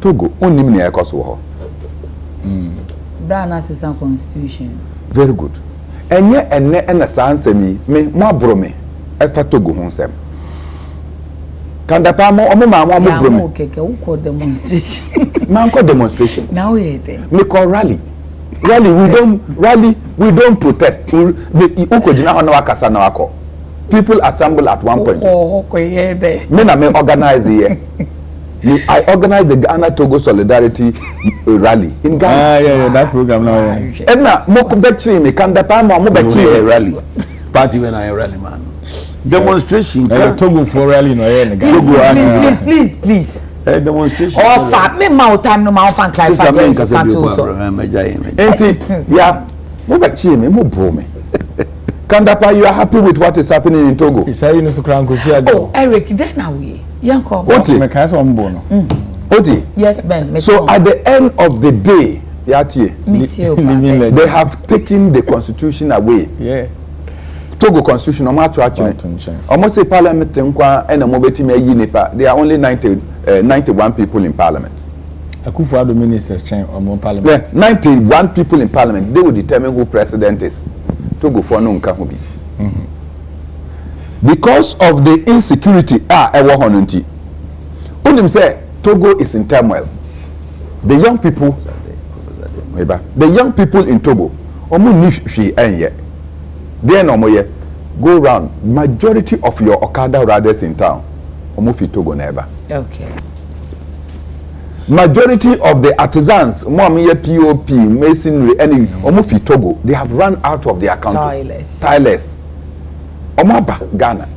Togo, only me a Kosovo. Brown Assistant Constitution. Very good. And yet, and a sans me, more brome, a Togo honsem. Kanda pa mo mama mo bro me keke uko demonstration man ko demonstration now we there me call rally we don't protest uko jina ho na wakasa na wako people assemble at one point me na me organize here I organized the Ghana Togo Solidarity rally in Ghana. Yeah, that program now. And now mo ko betri me kanda pa mo betri rally party when I rally man. Demonstration. Togo for rally no here. Please. Demonstration. Oh, fuck me my time no my fan clarify. Yeah. Mo ba chi me mo bro me. Kandapa, you are happy with what is happening in Togo? Oh, Eric, then now we. Yanko. Oti. Oti. Yes, Ben. So at the end of the day, they have taken the constitution away. Yeah. Togo constitution almost say parliament and there are only 91 people in parliament. Akufo-Addo ministers change among parliament. Yeah, 91 people in parliament. They will determine who president is. Togo for no nkahubi. Because of the insecurity ewo honunti. Unim say Togo is in turmoil. The young people in Togo omo ni hwe enye. Then omoye go round. Majority of your Okada riders in town omo fi Togo never. Okay. majority of the artisans, POP, masonry, any Omufi Togo, they have run out of their country. Tileless. Omaba Ghana.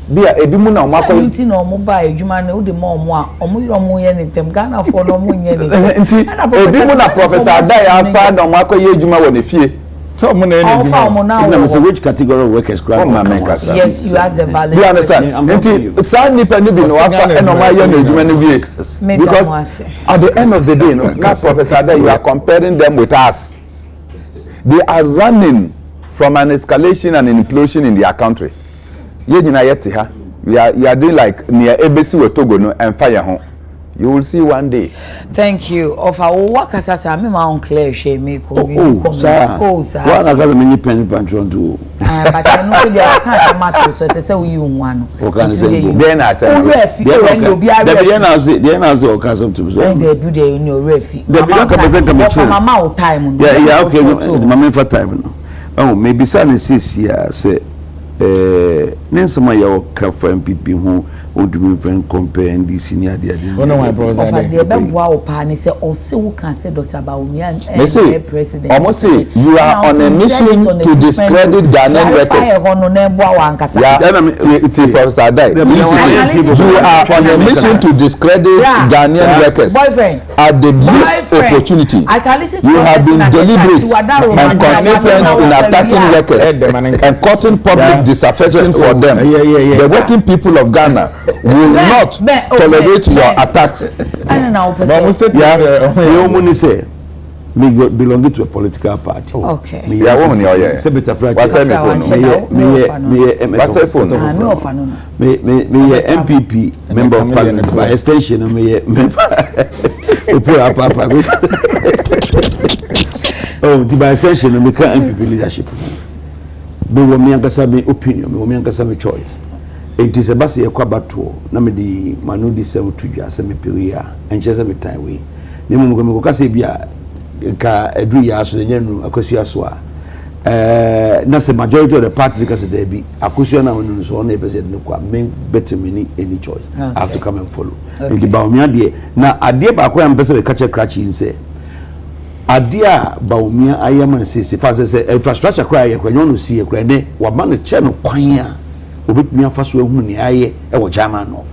Bia ebimu na omako nti na omuba ejuma na ode mo omo omo ye ni tem Ghana for no mo nye ni nti ebimu na professor Adekye afa na omako ye ejuma wo ne fie so mo na any which category of workers yes you ask the value. You understand nti sa nipa ni bi no afa na oma ye na ejuma ni wie because at the end of the day no na professor Adekye you are comparing them with us. They are running from an escalation and an implosion in their country. We are doing like near ABC with Togo no and fire home. You will see one day. Thank you. Of our work as I me my unclear she me ko sir. One I got many penny patron too. But I know they can't matter so say we you one. Then I said then I say okay some to. Then they do the in your refi. Mama time. Yeah okay mama for time no. Oh maybe son says here say Nsroma ya ka for MPP ho odumi friend compare ndi senior dia dia. Oh no my brother. Of the bemboa opa ni say o se wo kan say Dr. Bawumia president. Almost say you are on a mission to discredit Ghanaian records. Yeah, it's Professor Adekye. You are on a mission to discredit Ghanaian records. Boyfriend. At the least opportunity. I can listen to you have been deliberate and consistent in attacking records and causing public disaffection for them. The working people of Ghana will not tolerate your attacks. Me belong to a political party. Okay. Me ya woman ya. Me MPP member of parliament by extension me oh by extension me can MPP leadership. Me wo me angasa me opinion, me wo me angasa me choice. It is a basi ya kwa bato na me di manudi se utujwa se me peria enchese me time we. Ni mu ko kase bia ka edu ya so nyanu akosia so a na se majority of the party because they be akosia na wonu so na president ne kwa men better me any choice. Okay. I have to come and follow. Nti Bawumia de na ade ba ko am pese be kache crachi nse ade a Bawumia ayama se fa se infrastructure kra ye kwanyo no sie kra ne wa ma no che no kwan a obetumi afa so ehunu ne aye e wo German of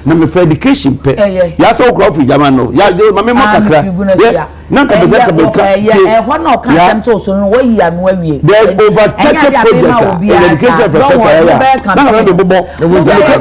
na me for education pe ya so kra for German of ya de ma me makakra na ka be ho na ka tem to so no wayi anu awie there's over 30 projects in education infrastructure na be bobo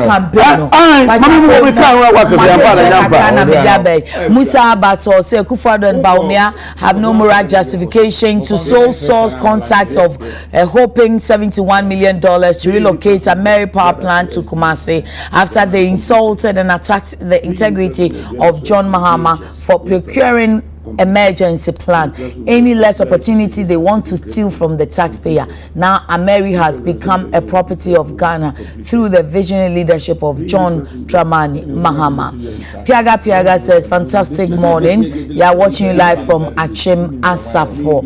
campaign ma me kan wa ka se ampa na nyampa Musa Abato say Kufuor and Bawumia have no moral justification to sole source contacts of hoping $71 million to relocate a Mary power plant to Kumasi after they insulted and attacked the integrity of John Mahama for procuring emergency plan. Any less opportunity they want to steal from the taxpayer. Now Ameri has become a property of Ghana through the visionary leadership of John Dramani Mahama. Piaga says fantastic morning. You are watching you live from Achim Asafo.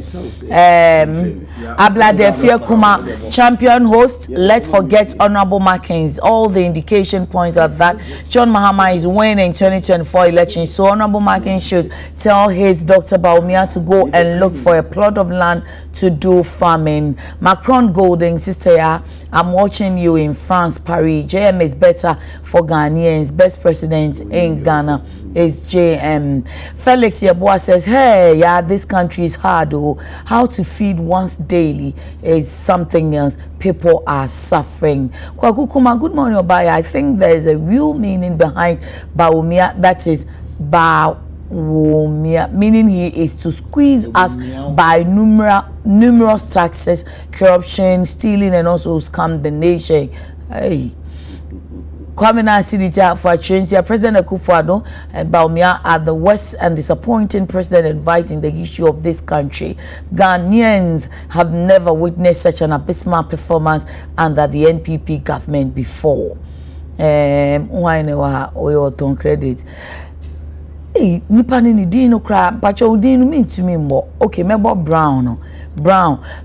Abladefia Kuma champion host. Let's forget honorable markings. All the indication points are that John Mahama is winning 2024 election. So honorable markings should tell his Dr. Bawumia to go and look for a plot of land to do farming. Macron Golding, sister, I'm watching you in France, Paris. JM is better for Ghanaians. Best president in Ghana is JM. Felix Yeboah says, hey, yeah, this country is hard. Oh, how to feed once daily is something else. People are suffering. Kwakukuma, good morning, Obaya. I think there is a real meaning behind Bawumia. That is Bawumia, meaning he is to squeeze us by numerous taxes, corruption, stealing, and also scam the nation. Hey. Kwame Nkrumah for change. President Akufo-Addo and Bawumia are the worst and disappointing president advising the issue of this country. Ghanaians have never witnessed such an abysmal performance under the NPP government before. Why never we ton credit? Nipa ni din no kra pacho din no mean to me more. Okay, mebo Brown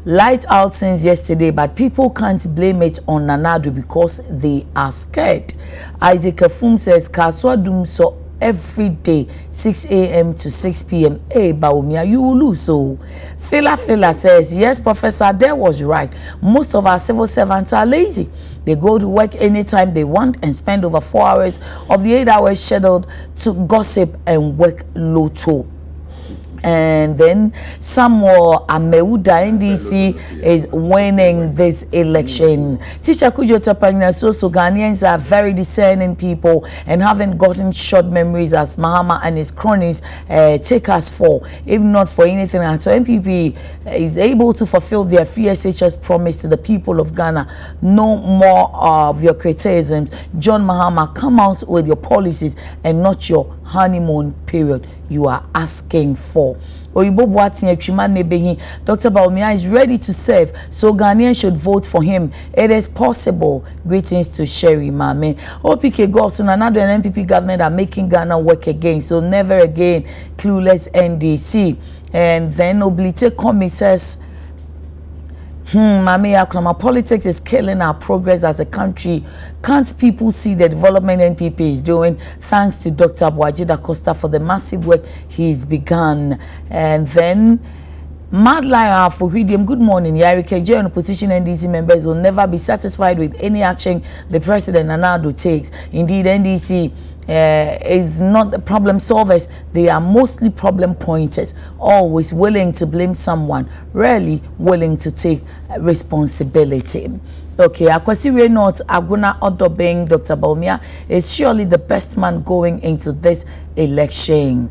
light out since yesterday, but people can't blame it on Nanado because they are scared. Isaac Afum says Kaswa dum so every day, 6 a.m. to 6 p.m. Hey, Baumia, you will lose. So, Fila says, yes, Professor Ade was right. Most of our civil servants are lazy. They go to work anytime they want and spend over 4 hours of the 8 hours scheduled to gossip and work lotto. And then Samuel Ameuda NDC is winning this election. Teacher Kujo Tapagna, so Ghanaians are very discerning people and haven't gotten short memories as Mahama and his cronies take us for. If not for anything, so MPP is able to fulfill their free SHS promise to the people of Ghana. No more of your criticisms. John Mahama, come out with your policies and not your honeymoon period you are asking for. Dr. Baumia is ready to serve, so Ghanaians should vote for him. It is possible. Greetings to Sherry Mame. OPK goes on another NPP government are making Ghana work again, so never again. Clueless NDC. And then Oblite Komi says, Mami Akrama, politics is killing our progress as a country. Can't people see the development NPP is doing? Thanks to Dr. Wajida Costa for the massive work he's begun. And then Mad Lion for Hidem, good morning. Yarike J and opposition NDC members will never be satisfied with any action the President Nanado takes. Indeed, NDC is not the problem solvers. They are mostly problem pointers, always willing to blame someone, rarely willing to take responsibility. Okay, Akwasi Reynolds Aguna Odobeng, Dr. Baumia is surely the best man going into this election.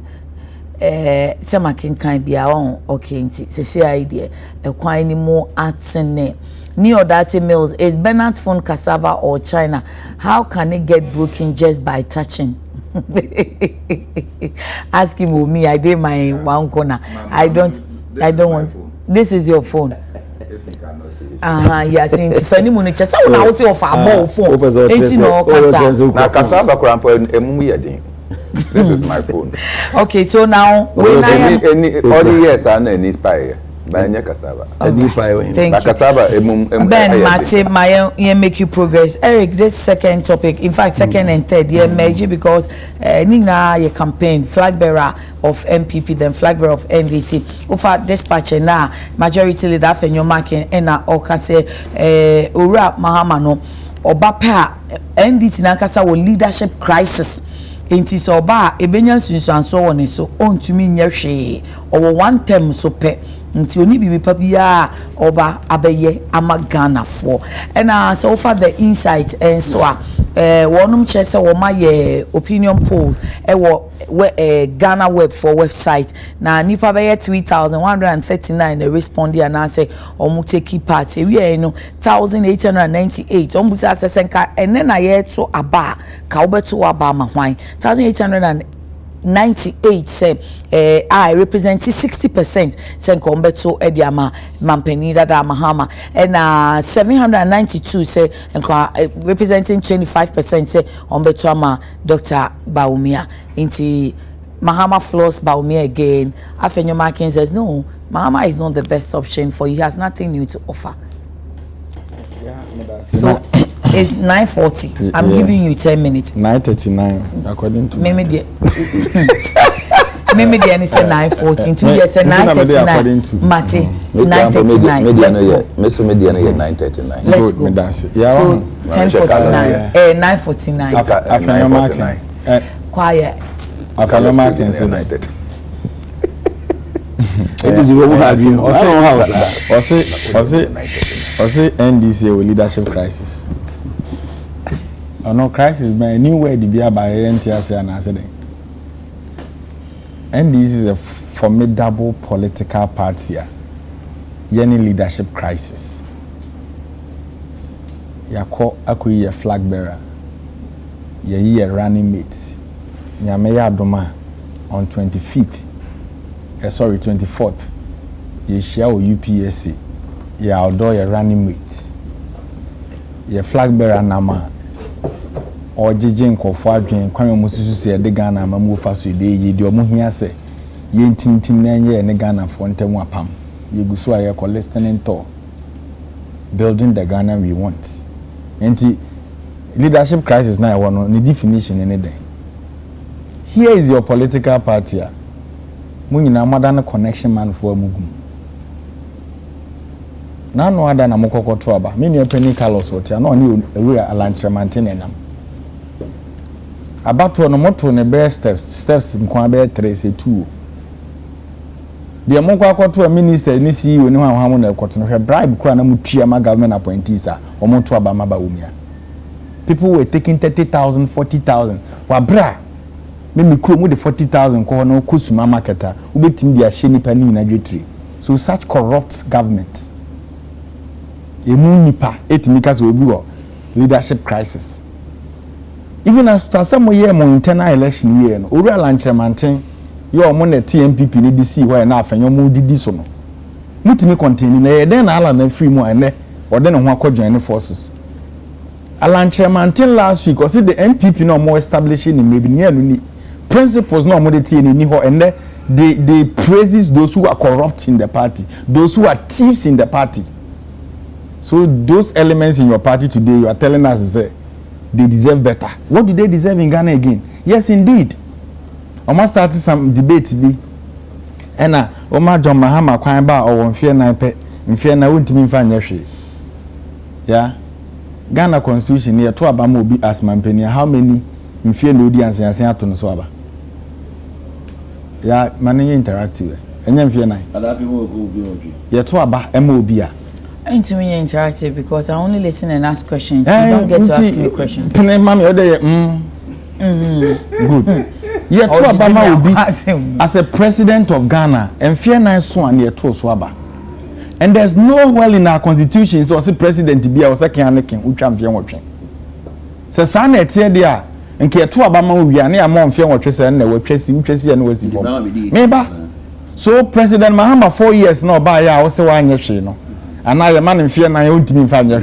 Sema kinkan bia on okay nti sese idea ekwan ni mo atene Neo Dati Mills is Bernard's phone cassava or China. How can it get broken just by touching? Ask him me. I did my one corner. I don't want. This is your phone. Yes, if any money just I will say of our phone. Na cassava crampo emu yedin. This is my phone. Okay, so now when I all the years I need pie. Thank you. Ben Mate, my make you progress. Eric, this second topic, in fact, second and third, merge because Nina your campaign flag bearer of MPP, then flag bearer of NDC. Over dispatcher now, majority leader for your marking and Okase Ura Mahamano Obapa NDC Nankasa will leadership crisis. Inti so ba ebenya sunsun so woni so ontumi nya hwe owo one term so pe nti oni bibi papia oba abeye amagana for and so far the insight and so wonum chese wo ma ye opinion polls Ghana web for website na nipa be 3139 respond and say omu take part we no 1898 omu say asesenka ene na ye to aba ka obeto aba ma hwan 1898 say I represent 60% say kombeto ediama mampeni dada mahama and 792 say representing 25% say ombeto ama Dr. Baumia inti Mahama floors Baumia again. Afenyo Markin says no, Mahama is not the best option for you. He has nothing new to offer. So it's 9:40. I'm giving you 10 minutes. 9:39 according to Mimi the Mimi the say 9:40. Two years say 9:39. Mate 9:39. Meso media 9:39. Let's go. So 10:49. 9:49. Afenyo Markin. Quiet. Afenyo Markin say United. It is what we have you. Also NDC will leadership crisis. No crisis, but a new way to be by NTS and accident. NDC is a formidable political party here. Any leadership crisis. Ya call a flag bearer. Ya running mate. Nyameya Adoma on 25th. 24th. Ye share UPSC. Ya outdoor your running mate. Ye flag bearer nama. Or jijin kofo adwen kwan omususu se de Ghana mamu fa so de ye de omu hia se ye ntintim na ye ne Ghana fo ntem apam ye gusu aye ko listening to building the Ghana we want. Enti leadership crisis na one the definition in den. here is your political party. Mun nyina modern connection man for mugum. Na no ada na mokokoto aba. Me ne Penny Carlos oti na oni ewe alantremante nenam. Abato no moto ne be steps nkwa be 3 say 2. The monko akoto a minister ni CEO ni hwan na ekoto no hwe bribe kura na mutua ma government appointees a omoto aba ma ba umia. People were taking 30,000, 40,000. Wa bra me kuro mu de 40,000 ko no kusuma marketer ubetim dia hye nipa ni na dwetri. So such corrupt government. Emu nipa etimi ka so obi wo leadership crisis. Even after some year mo internal election year no ori alanchemanten yo mo na TMPP ni DC where na afenyo mo didi so no mutimi contain na ye den na ala na free mo ene ode ne ho akwadwan forces alanchemanten last week was the MPP no more establishing in maybe near ni principles no more the TN ni ho ene they praises those who are corrupt in the party, those who are thieves in the party. So those elements in your party today, you are telling us they deserve better. What do they deserve in Ghana again? Yes, indeed. I must start some debate be. And Oma John Mahama kwan ba or on fear na pe, in fear na won't mean fan yeshi. Yeah. Ghana Constitution here to Abamo be as Mampenia. How many in fear no audience and say to no swaba? Yeah, money interactive. And then fear nine. Yeah, to Aba MOB. Into me interactive because I only listen and ask questions. You don't get to ask me questions. Good. Yeah, to Obama will be as a president of Ghana and fear nice one near to Swaba. And there's no well in our constitution so say president to be our second king who can fear watching. So Sana tear there and care to Obama will be an among fear watchers and they were chasing and was maybe. So President Mahama 4 years no by ya also one year no. And I man in fear nine won't mean find your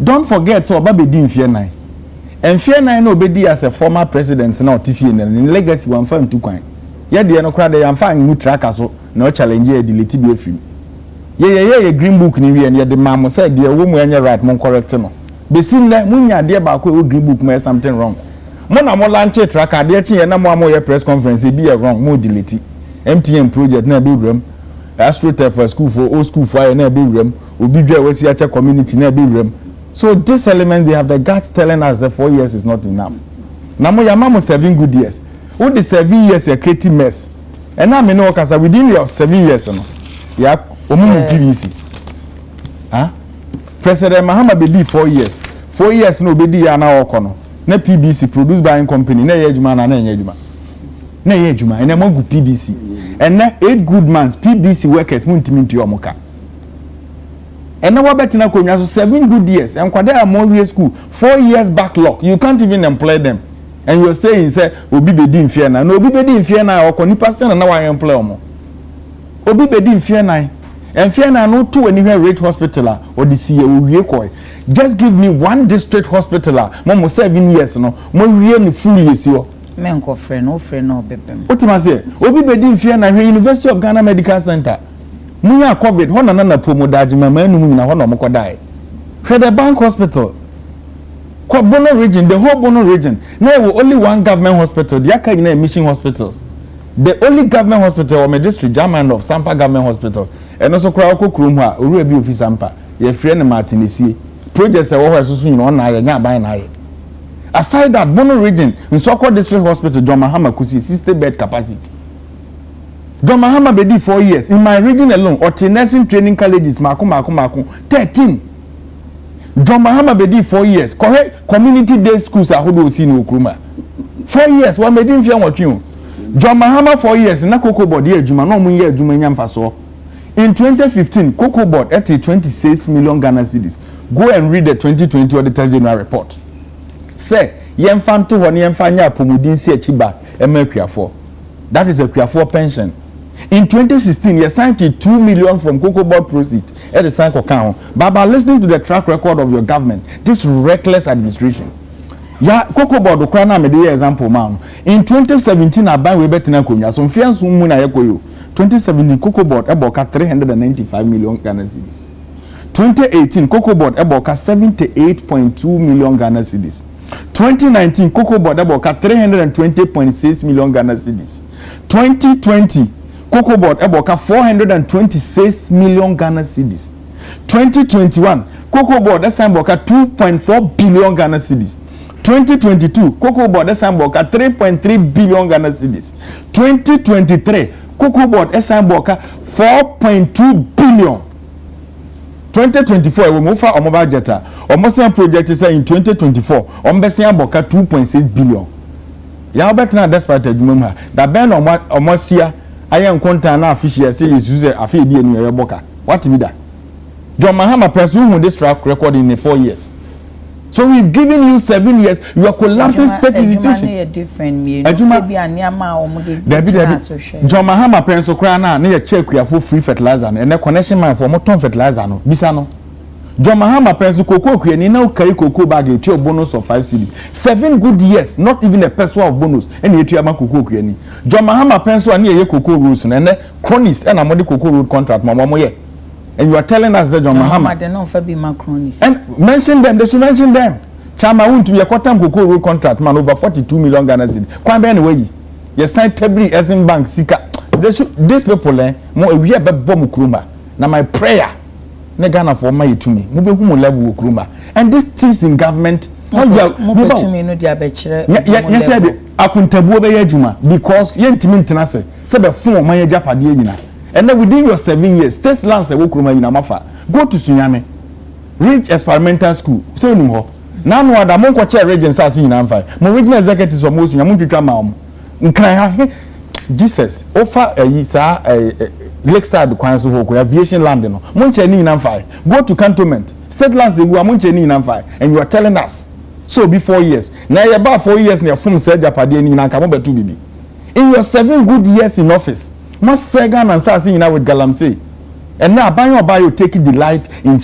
Don't forget so Baby Dean fear nine. And fear nine obedi as a former president now Tiffy and legacy one firm to coin. Yet the no crowd and find new tracker so no challenge ye delete be free. Yeah, green book ni and yet the mamma said dear woman you right mon correct no. Be seen that munya dear back green book may something wrong. Mona mo launch tracker dear chi and more press conference be a wrong more delete. MTN project na be room. Astro for school for old school for na be room. Obidwa we see a community na be room. So this element they have the guts telling us that 4 years is not enough. Now mo yamamo 7 good years. Who the 7 years a creative mess. And now me know cause within your 7 years no. Yeah, omu PBC. Huh? President Mahama be 4 years. 4 years no be di ya na okono. Na PBC produced by company na ye adwuma na ye adwuma. Na ye adwuma and mo PBC. And na 8 good months PBC workers muntimi nti omoka. And now what better now? 7 good years. And when they are more school, 4 years backlog. You can't even employ them. And you're saying, say, Obi be in fear now. No, Obi be in fear now. Or can you pass on now? I employ more. Obi be in fear now. And fear now no 2 anywhere rate hospital or the CA. Just give me 1 district hospital. Mom 7 years no. More really full years yo. Men go friend, no baby. What you must say? Obi be in fear now. University of Ghana Medical Center. Munya COVID ho na promodaji mama enu nyina ho na mokodai hwe the bank hospital ko Bono region, the whole Bono region na only one government hospital the aka nyina mission hospitals the only government hospital or my district German of Sampa government hospital and also kura okokuru mu a oru abi office Sampa ye free na Martinesie projects e wo ho susu nyina na ya nya ban na ye aside that Bono region Nsroma district hospital John Mahama kusi 60 bed capacity. John Mahama bedi 4 years in my region alone or nursing training colleges mako 13. John Mahama bedi 4 years correct community day schools ahodo osi no okruma 4 years one made him fear what you John Mahama 4 years na Cocoa Board ye adwuma no mo ye adwuma nyamfa so. In 2015 Cocoa Board at 26 million Ghana cedis. Go and read the 2020 Auditor General report. Say yemfa nto ho ne yemfa nya apomudin si achiba emakuafo. That is a Kuafo pension. In 2016, you signed 2 million from Cocoa Board proceeds at the Sanko account. Baba, listening to the track record of your government, this reckless administration. Yeah, Cocoa Board, Ukraina, made the example, man. In 2017, I buy we better than Kunya. So, Fian Sumuna Yakoyo. 2017, Cocoa Board, Eboka 395 million Ghana cedis. 2018, Cocoa Board, Eboka 78.2 million Ghana cedis. 2019 cocoa board eboka 320.6 million Ghana cedis. 2020 cocoa board eboka 426 million Ghana cedis. 2021 cocoa board eboka 2.4 billion Ghana cedis. 2022 cocoa board eboka 3.3 billion Ghana cedis. 2023 cocoa board eboka 4.2 billion. 2024 we move for omo budget omo sen project say in 2024 omo be sen boka 2.6 billion ya obetna despite adwuma ha da ben omo sia aye nkonta na official say yesu say afi die enu ye boka what be that John Mahama person who this track record in 4 years. So we've given you 7 years. You are collapsing state institution. John Mahama penso kra na na check ya for free fertilizer and the connection man for moton fertilizer no bisa no. John Mahama penso cocoa kwe na carry cocoa bag a bonus of 5 cedis. 7 good years, not even a peso of bonus. And you ama cocoa kwe ni. John Mahama penso ani ye cocoa rules and cronies and amodi cocoa road contract mama ye. And you are telling us that John Mahama they don't be Macronis. And mention them, they should mention them. Chama won't be a quarter cocoa road contract man over 42 million Ghana cedis. Quite anyway. You sign Tebri Essen Bank Sika. These people more we have bomb kruma. Now my prayer ne Ghana for my to me. Mube who level kruma. And these things in government mube to me no dia bechere. Yes said akuntabu be yejuma because yentimi ntenase se be fun o man yejapade nyina. And then within your 7 years, state lands a wokruma in Amafa. Go to Sunyame. Reach experimental school. So you know. Now no other monko chair regents as in Amfa. My regional executives of most Yamuka Mam. Jesus offer a lakeside Kwanso Hoko, aviation landing. Muncheni in Amfa. Go to cantonment. State lands in Muncheni in Amfa. And you are telling us. So be 4 years. Now you're about 4 years near Fum Serjapade in Akamobe 2 BB. In your 7 good years in office. Must say Ghana and start seeing now with Galamsey. And now bio taking delight in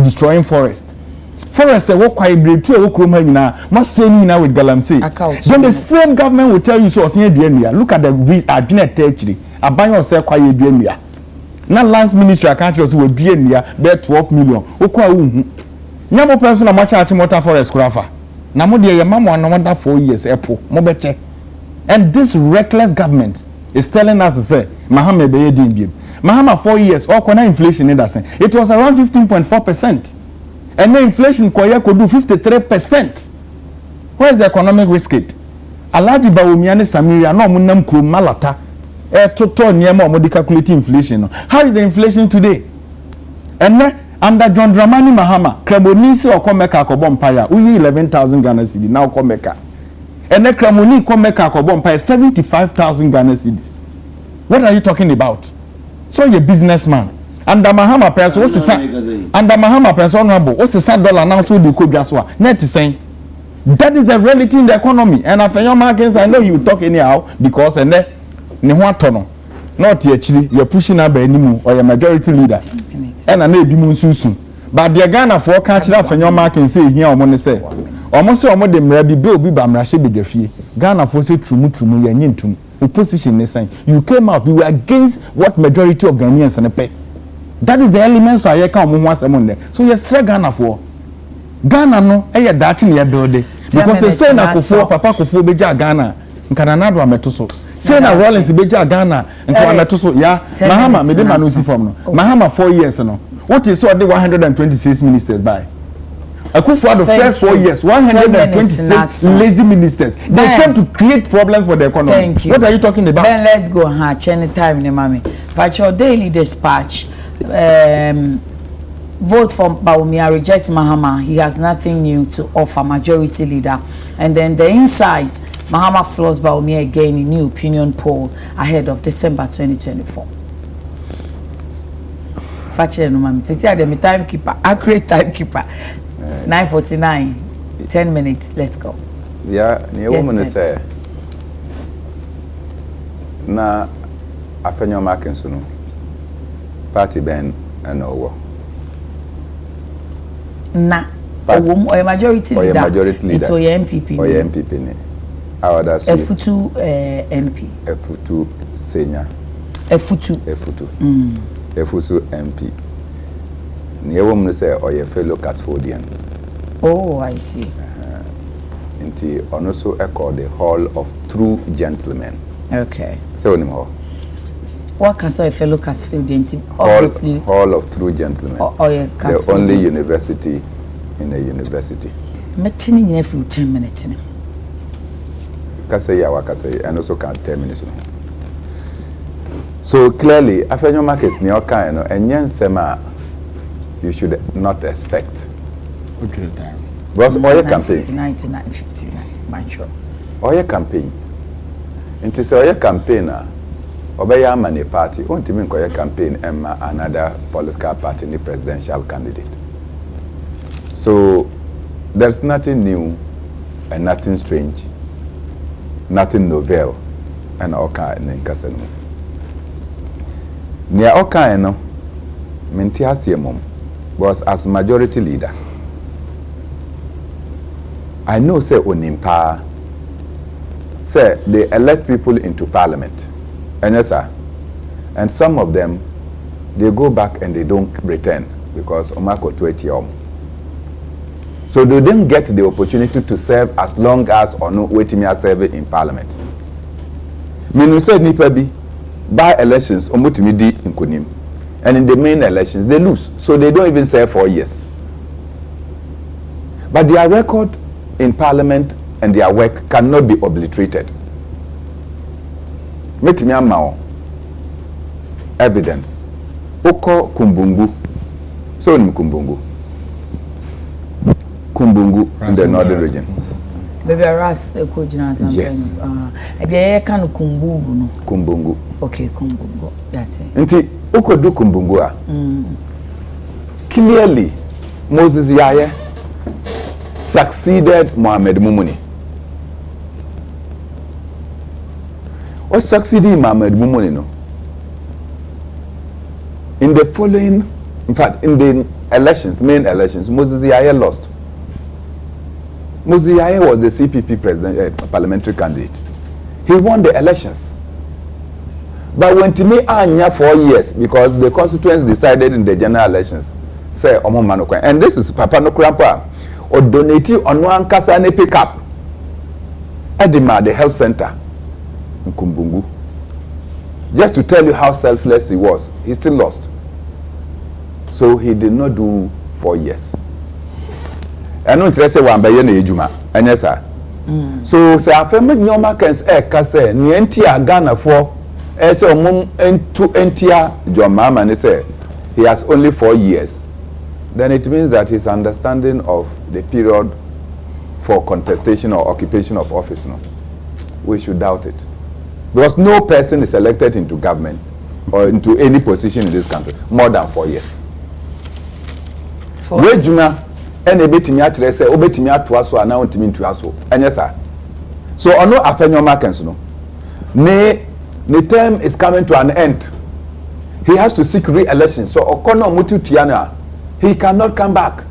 destroying forest. Forest say what quite brave to a wokroma now must say now with Galamsey. Then the same government will tell you so look at the Adekye territory. Abayo say quite duemia. Now lands ministry account was with duemia bear 12 million. Okwa uhu. Nyamo person na macha achimota forest krafa. Na mo de mama na wonder 4 years epo. Mo beche. And this reckless government is telling us to say Mahama be yedin Mahama 4 years all corner inflation in that sense. It was around 15.4%. And then inflation koye could do 53%. Where is the economic risk it? Alaji Bawumiani Samiria no munam krum malata. Toto niema omodi calculate inflation. How is the inflation today? And then under John Dramani Mahama, Kremonisi or Komeka Kobompaya, uyi 11,000 Ghana cedi now Komeka. And then Kremoni Komeka Kobompaya 75,000 Ghana cedis. What are you talking about? So you're a businessman. Under Mahama person, what's the sign? Under Mahama person, honorable, what's the sign dollar now? So the code just what? Net is saying that is the reality in the economy. And after your markets, I know you talk anyhow because and then you want to know. Not actually, you're pushing up anymore or your majority leader. And I may be soon. But the Ghana for catching up and your market say here, I'm going to say. Almost all of them be bill be Bamrashi be the fee. Ghana for say true, and to opposition is saying you came out, you were against what majority of Ghanaians and pay. That is the elements I come once among them. So you're straight Ghana for Ghana no, eh, that's in your building. Because they say na Kufo, Papa Kufo Beja Ghana, and Cananado Ametoso. Say na Rollins Beja Ghana, and Canatoso, yeah, Mahama, Medema Nusi from no. Mahama 4 years no. What is so the 126 ministers by? Akufo the first 4 years, 126 lazy ministers. They came to create problems for the economy. Thank you. What are you talking about? Then let's go hatch anytime, Mami. But your daily dispatch. Vote for Bawumia, reject Mahama. He has nothing new to offer, majority leader. And then the insight, Mahama floors Bawumia again in new opinion poll ahead of December 2024. Factually, no ma'am. Since I'm the timekeeper, accurate timekeeper. 9:49, 10 minutes. Let's go. Yeah, the woman say. Na afenyo marking sunu. Party Ben and over. Na or a majority leader. It's or your MPP. Or your MPP. How does it? F2 MP. F2 senior. F2. F2 MP. Near woman say or your fellow Casfodian. Oh, I see. Inti also called the Hall of True Gentlemen. Okay. So anymore. What can say fellow Casfield obviously Hall of True Gentlemen. The only university in a university. Meeting in every 10 minutes. Kasaya wakasaya and also can 10 minutes. So clearly, after your markets near kind and Yansema, you should not expect. Okay, time. Because all your campaign. 59, my sure. All your campaign. It is all your campaigner. Obey your money party. Won't even call your campaign and another political party, the presidential candidate. So there's nothing new and nothing strange, nothing novel, and all kind in Casino. Near all kind, no, Mentiasium was as majority leader. I know, say, Onimpa, say, they elect people into parliament. And yes, sir. And some of them, they go back and they don't return because Omako 20 So they didn't get the opportunity to serve as long as or no waiting me serving in parliament. Meaning said Nipabi by elections omutimidi in Kunim. And in the main elections they lose. So they don't even serve 4 years. But their record in parliament and their work cannot be obliterated. Metimi amao evidence. Oko Kumbungu. So ni Kumbungu. Kumbungu in the northern region. Baby Ras Kujina something. Yes. They can Kumbungu no. Kumbungu. Okay, Kumbungu. That's it. Nti uko do Kumbungu a. Clearly Moses Yaye succeeded Mohamed Mumuni. What succeeded Mohamed Mumuni no? In the following, in fact, in the elections, main elections, Moses Yaye lost. Moses Yaye was the CPP president, parliamentary candidate. He won the elections. But when Timi Anya 4 years, because the constituents decided in the general elections, say Omo Manokwe, and this is Papa Nokrampa, or donate on one Kasane pickup Edima, the health center in Kumbungu. Just to tell you how selfless he was, he still lost. So he did not do 4 years. I know interest one by your ejuma, and yes, sir. So, say, I feel no markets kase, ni entia Ghana for, as a mum and to entia John Mama, and say he has only 4 years. Then it means that his understanding of the period for contestation or occupation of office, no, we should doubt it. Because no person is elected into government or into any position in this country more than 4 years. Where Juma and a bit in yatre say, obetimi atoaso and now intimi ntuaso. And yes, sir. So, on no afenyo markets, no. The term is coming to an end. He has to seek re-election. So, Okono Mutu Tiana, he cannot come back.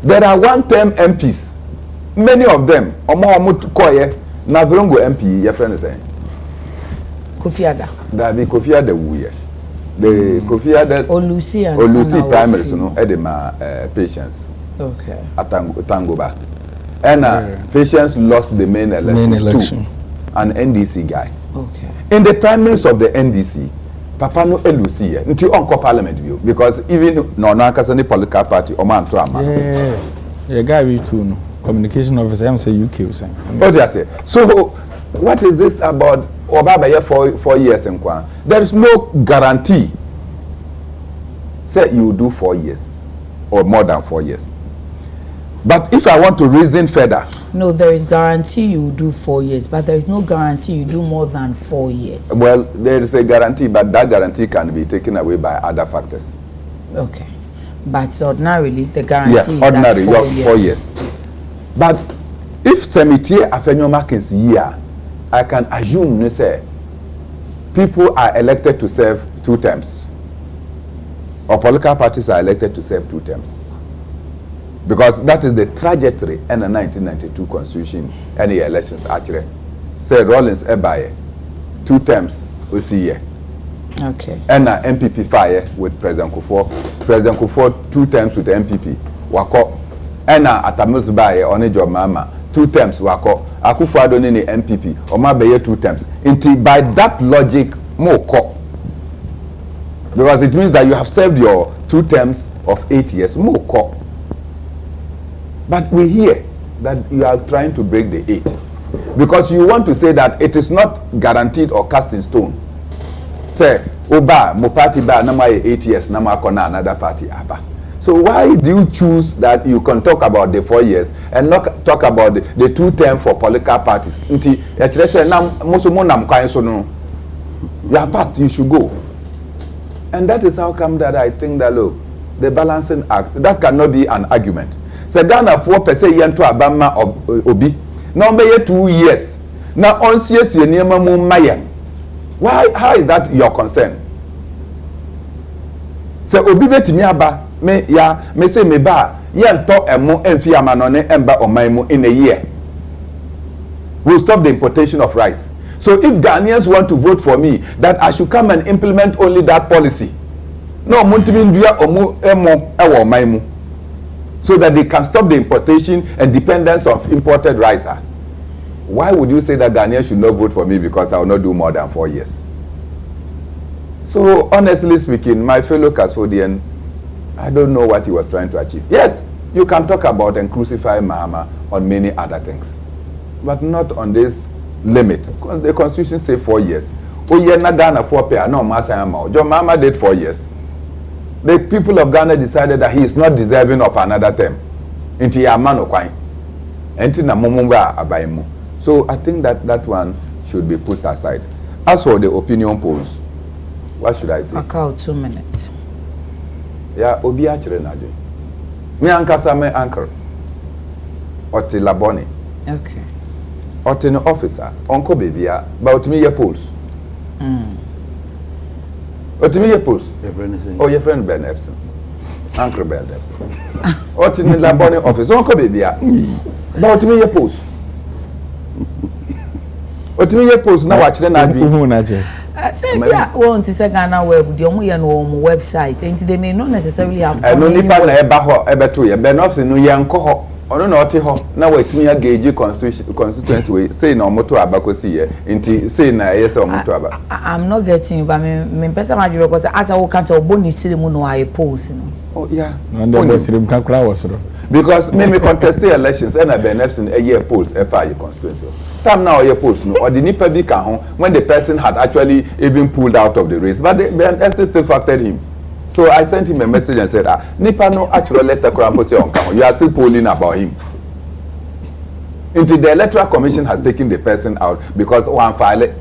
There are one-term MPs. Many of them, Omo Mutu Koye, Navrongo MP, your friend is saying. Kofiada. That be Kofiada Wuye. The Kofiada Olusi primaries, no, edema patients. Okay. At Tangoba. And patients lost the main election. An NDC guy. Okay. In the primaries of the NDC, Papa no Elusi until Uncle Parliament view because even no Nakasani political party or man to a man. Yeah, guy we too no communication officer. I'm say UK saying. Oh, just say. So, what is this about? Obaba here for 4 years and kwa. There is no guarantee. Say you do 4 years or more than 4 years. But if I want to reason further. No, there is guarantee you do 4 years, but there is no guarantee you do more than 4 years. Well, there is a guarantee, but that guarantee can be taken away by other factors. Okay. But ordinarily, the guarantee is ordinary, 4 years. 4 years. But if Semitier Afenyo Markins year, I can assume, say, people are elected to serve 2 terms. Or political parties are elected to serve 2 terms. Because that is the trajectory in the 1992 constitution, any elections actually. Say Rawlings Ebaye, 2 terms, we see here. Okay. And MPP fire with President Kufuor. President Kufuor 2 terms with the MPP. Wako. And Atamils Baye, Onejo Mama. 2 terms wako Akufo-Addo ni MPP oma be 2 terms until by that logic mo ko, because it means that you have served your 2 terms of 8 years mo ko. But we hear that you are trying to break the 8 because you want to say that it is not guaranteed or cast in stone. Say oba mo party ba na my 8 years na ma na another party aba. So why do you choose that you can talk about the 4 years and not talk about the 2 terms for political parties? Nti ya say na musumo nam kwan so no. Your part you should go. And that is how come that I think that look, the balancing act, that cannot be an argument. Say Ghana 4% yen to abama obi. Now be 2 years. Now on CS ye niema mu mayen. Why? How is that your concern? Say obi betimi aba me say me ba yen to emo emfi amanone emba oman mu in a year. We'll stop the importation of rice. So if Ghanaians want to vote for me, that I should come and implement only that policy. No, muntiminduya omu emo ewo oman mu. So that they can stop the importation and dependence of imported rice. Why would you say that Ghanaians should not vote for me because I will not do more than 4 years? So honestly speaking, my fellow custodian, I don't know what he was trying to achieve. Yes, you can talk about and crucify Mahama on many other things, but not on this limit, because the constitution says 4 years. Oh yeah, na Ghana 4 pair, no Masayama. John Mahama did 4 years. The people of Ghana decided that he is not deserving of another term. Inti ya mano kwai. Enti na mumumba abaimu. So I think that that one should be put aside. As for the opinion polls, what should I say? About 2 minutes. Yeah, obi achire na de. Me ankasa me anchor. Oti laboni. Okay. Oti no officer. Onko bebia, but oti me ye polls. Oti me ye polls. Oh, your friend Ben Epson. Uncle Ben Epson. Oti ni laboni office. Onko bebia. But oti me ye polls. Oti me ye polls na wachire na de. Say yeah, want to say Ghana web, the only website, and they may not necessarily have. No nipa na eba ho ebeto ye Ben Epson no ye nko ho. Ono na oti ho na wetumi agage constituency we say na omoto abakosi ye nti say na yes omoto aba. I'm not getting you, but me person ma juro because as I will cancel boni sirimu no I post no. Oh yeah. And the sirimu kan kura wasoro. Because me contest the elections and I Ben Epson a year polls FI constituency. Time now year polls no or the nipa bi kan ho when the person had actually even pulled out of the race, but Ben Epson still factored him. So I sent him a message and said, nipa no actual letter Kurampo on count. You are still polling about him. Until the Electoral Commission has taken the person out because one file it.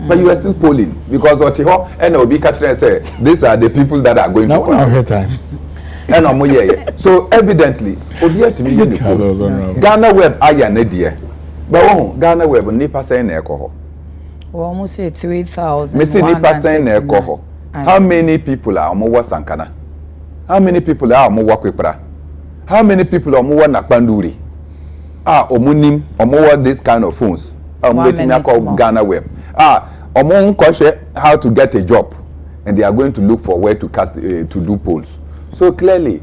But you are still polling because Otiho and Obi Catherine say these are the people that are going to polling. So evidently, Obi to me the polls. Ghana Web aya ne die. But Ghana Web nipa say na ekoho. We almost say 3,000. Me say nipa say na ekoho. How many people are omo Sankana? How many people are omo Kwepra? How many are omo Nakpanduri? Omunim omo this kind of phones. Waiting call Ghana Web. Omo nkoshe how to get a job, and they are going to look for where to cast to do polls. So clearly,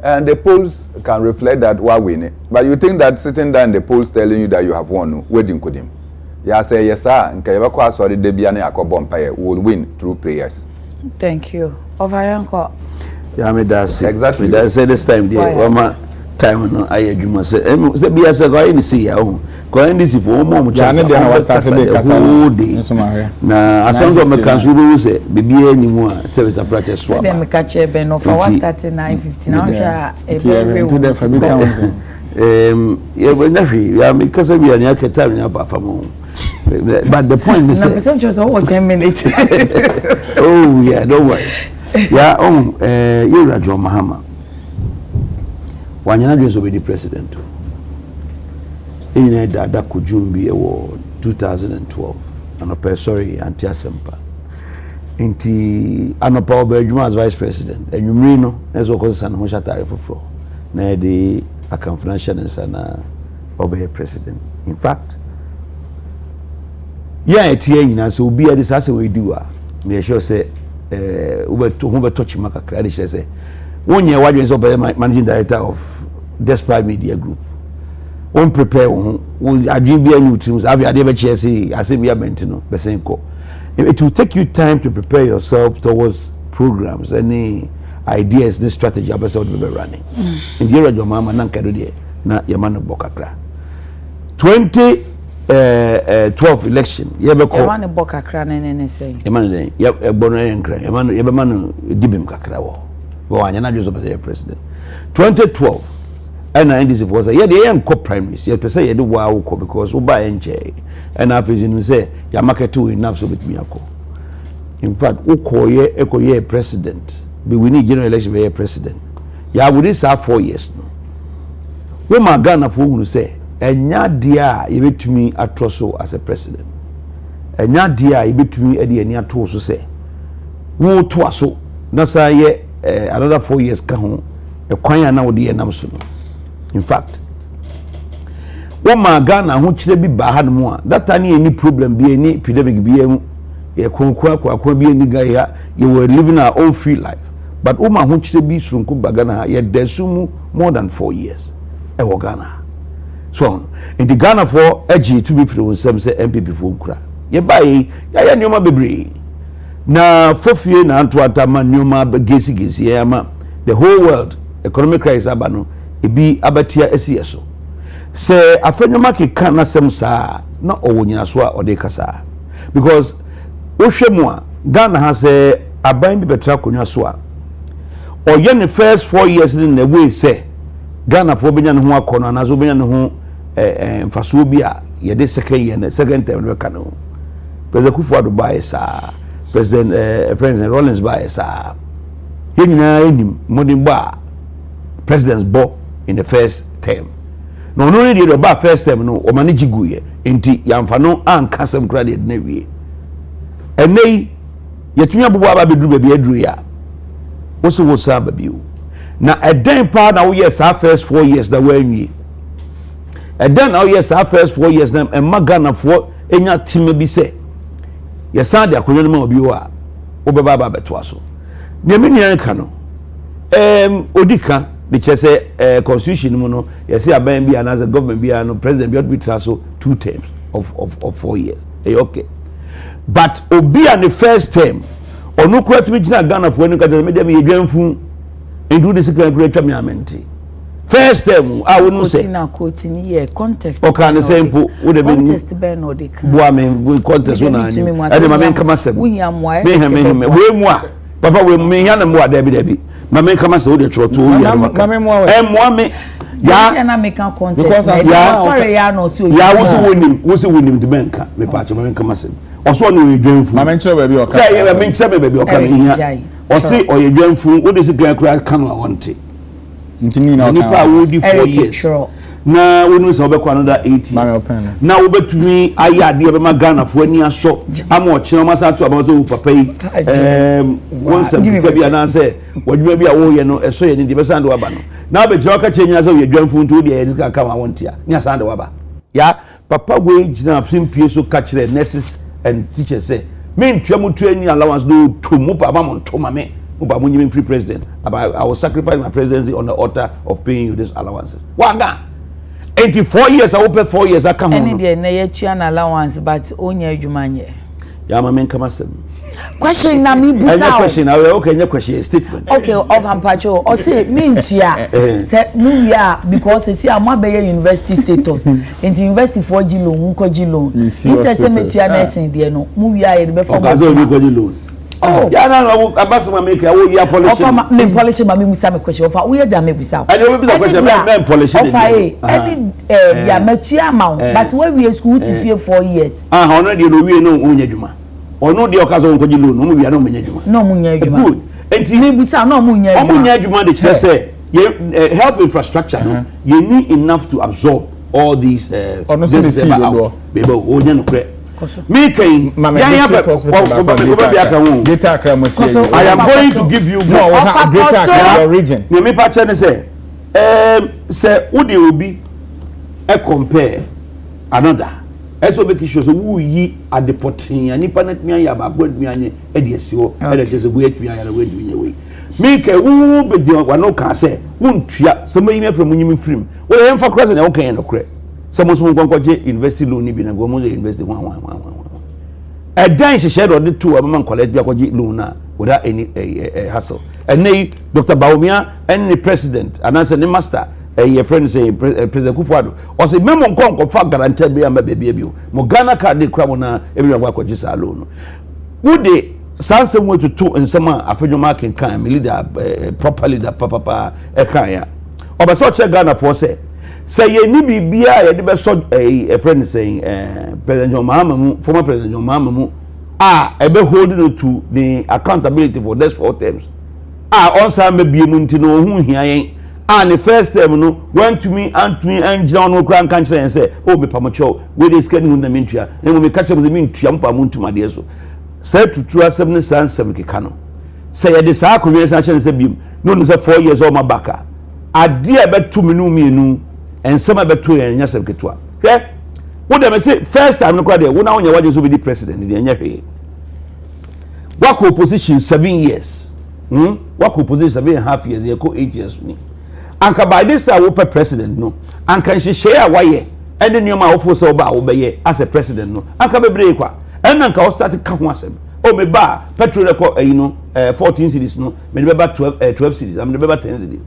and the polls can reflect that we are winning. But you think that sitting down in the polls telling you that you have won, wedding could him. Yeah, say yes sir. Nkayebako sorry Debiane Akobompaye will win through prayers. Thank you. Over yanko. Yeah, me that's exactly. That's this time there. One time no I adwuma say. Say be as go any see ya. Go any see for more chance. Yeah, na started kasa. Na asanzo me kanzuru say bibi animu a say beta fracture swap. Say dem ka che be no for what starting 9:50 now sha e be to the family council. Yeah, but nafi ya me kasa bi ani aketa me aba famo. But the point is, no, just over 10 minutes. Oh yeah, don't worry. Yeah, you are John Mahama. When you're not the president, in that could be award 2012. And sorry, Anti-Asempa. Inti Anopa Berjuma as vice president, and you know, as well as San Moshatari for floor. Now the account financial and Sana Obey president. In fact, yeah, it's here, you know, so be a disaster we do. Me sure say, Uber touch Maka credit, say, 1 year, what is managing director of Despite Media Group. won prepare wo adwin bia new teams have ade be che say asem ya mentino besen ko. It will take you time to prepare yourself towards programs, any ideas, this strategy about be running. In the area of mama nankado de na yamano bokakra. 2012 election yebeko yamano bokakra ne say. Yamano de yebono enkra yamano yebemano dibim kakra wo. Bo anya na Joseph as president. 2012 and NDC was a yeah the young co-primaries. You say you do wow because we buy NJ and after you say your market too enough so with me. In fact, Okoye president, but we need general election be a president. Yeah, we this have 4 years now. We my Ghana for who say enya dia you bet me atroso as a president. Enya dia you bet me edi enya to so say. Wo to aso na say another 4 years ka ho e kwan na wo de enam so no. In fact, one my Ghana who chile be bahan more. That time any problem be any epidemic be a be any guy you were living our own free life. But Oma who chile be sunku bagana yet desumu more than 4 years. Ewo Ghana. So in the Ghana for edgy to be from some say MPP for Ukra. Ye buy ya nyoma bebre. Na fofie na antoata ma nyoma gesi ama the whole world economic crisis abano ebi abatia esieso se afanyoma keka na sem saa na owonyina so a ode kasa because wohwemu a Ghana has aban bi betra konwa so a oye ne first 4 years in the way say Ghana for benya ne ho akono na zo benya ne ho mfaso bi a ye de second term we ka no President Kufuor bae saa President Friends and Rollins bae saa ye nyina enim modern ba presidents bo in the first term. No need the about first term no o manage guye enti yamfa no anka sem credit na wie. Enei yetumi abubu aba beduru ba bi aduru ya. Wo sa ba biu. Na eden pa na wo yes our first 4 years da wanwie. Eden na wo yes our first 4 years na Ghana for enya time bi se. Yesa de akonyo no ma obi wo a wo beba ba beto aso. Ne me nyan ka no. Odika the chese constitution mu no yesi aban bi and as a government bi no president bi ought be traso 2 terms of 4 years. Okay. But obi an the first term onu kura tumi gina Ghana for enu ka me dem ye dwanfu into the second kura twa me amenti. First term I wouldn't say na quote ni ye context. Okay, the same po would have been context be no de kan. Bo am contest one anyi. E de ma men kama sem. We mo we mu a papa we me ya na mo dabi ma men kama se wo de troto wo ya ma mo me ya na make context because as sorry ya no to ya wo se wonim de menka me pa che ma men kama sem oso no ye dwanfu ma men kire ba bi o ka say ye men kire ba bi o ka me hia o se o ye dwanfu wo de se kan kura kan wa wonte ntini na o ka nipa wo di 4 years na wonu se obekwa another 8 years na wo betumi ayade be ma Ghana fo ani aso ama o kire o masa to about so papa yi won se bi na say wadwuma bi a wo ye no eso ye ni de be sande waba no na be jira ka chenya say ye dwanfu nto de ye dika ka ma wontia ni sande waba ya papa we gina simpie so ka kire nurses and teachers say me ntwa mu training allowance do to mu pa ma mo to ma me Uba Munyimin free president. About I will sacrifice my presidency on the altar of paying you these allowances. Wanga 84 years I open 4 years I come home. Any day na ye an allowance but onye adwumanye. Ya ma men kama sem. Question na mi busa. Any question okay any question statement. Okay of Ampacho o say me ntia say mu ya because see am abeye university status. Into university for loan nko loan. Instead say metia nursing there no mu ya ye be for. Okazo ni ko loan. Oh, yeah, no, Abasama make a way polish. Me polish my me question. Of we da me bisa. I know be question men polish. Of any ya metua amount, but when we school to fear 4 years. Ono de no we no unya dwuma. Ono de okazo nko ji loan, no we no munya dwuma. No munya dwuma. Good. Enti me bisa no munya dwuma. Munya dwuma de kire say health infrastructure no you need enough to absorb all these this about. Bebo onya no kre. Me can I am going to give you more data region. You me pa chene say udi obi e compare another eso be kisho so wu yi adepotin anipa na tumi ya ba gbadumi anye e de asiwo e de jese bu atumi ya na wadumi we me ke wu be de wano ka say wuntua so mayi me from nyim film wo ye mfa cross na wo kan no kre some nkonkoje university loan ni bi na go mo university one a dan she share the two among college bi akoje loan na without any hassle and nay Dr. Baumia and the president and as the master your friend say President Kufuado or say memo nkonko fa guarantee be am baby mo Ghana card dey crab na everyone wa akoje sa loan would they sanse mo to two and some afejo marking kan me leader proper leader papa kan ya obaso che Ghana for say ye ni bibia ye de be so a friend saying President John Mahama former President John Mahama ebe holding to the accountability for these 4 terms on some be mu ntino hu hia yen the first term no went to me and John no kran kan say oh be pamocho we dey scared mu na mentua na mo me catch am me ntua mpa mu ntuma de so say tutu asem ne sansem keka no say ye de sa akwe san hye say bim no no say 4 years o ma baka ade e betu me no mienu ensem betu ye nya sem ketwa hwe wo dem say first time no kwa de wo na wonya waje so be the president de nya hwe wako opposition 7 years wako opposition 7.5 years ye ko 8 years ni anka by this time wo president no anka share awaye ene nyoma wo fo so ba wo be as a president no anka bebre kwa ena nka wo start ka ho asem o me ba petrol record 14 cities no me be ba 12 cities am me be ba 10 cities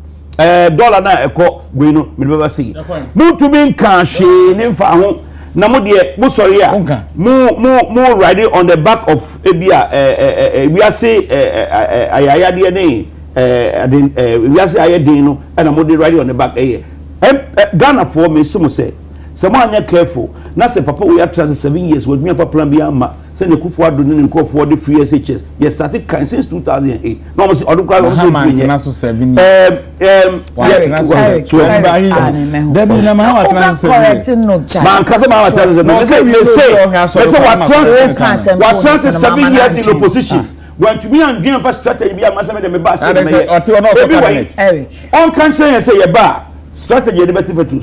dollar na eko gwe no me be ba sei muntu bi nka hwe ne mfa ho na mo de mo sorry a mo riding on the back of ebia we are say ayaya de ne we are say ayadin no na mo de riding on the back Ghana for me so mo say someone anya careful na say papa we are trust 7 years with me papa plan bi ama say ne Kufuado ne nkofo de free SHS you started kind since 2008 no mo say odun kwa mo say bi na so 7 years Debbie na ma wa trans man kase ma wa trans no say what trans 7 years in opposition when to me and dream for strategy bi ama say me ba say me on country say ye ba strategy de better for to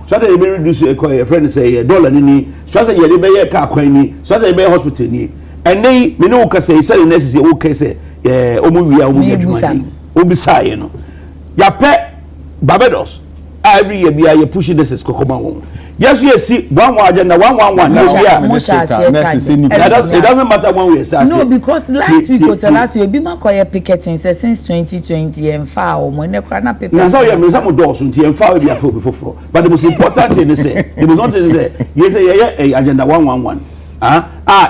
strategy be reduce a friend say dollar ni strategy de be ye car kwan ni strategy be hospital ni and then me no ka say next say o ka say omo wi a omo adwuma ni obi say no ya pe Barbados every year be a pushing this is kokoma won yes you see one agenda 111 it doesn't matter when we say no because last week be ma koye picketing since 2020 and far o mo ne kra na paper na so you me some doors until and far be afro before but the most important thing is say the most important thing is say agenda 111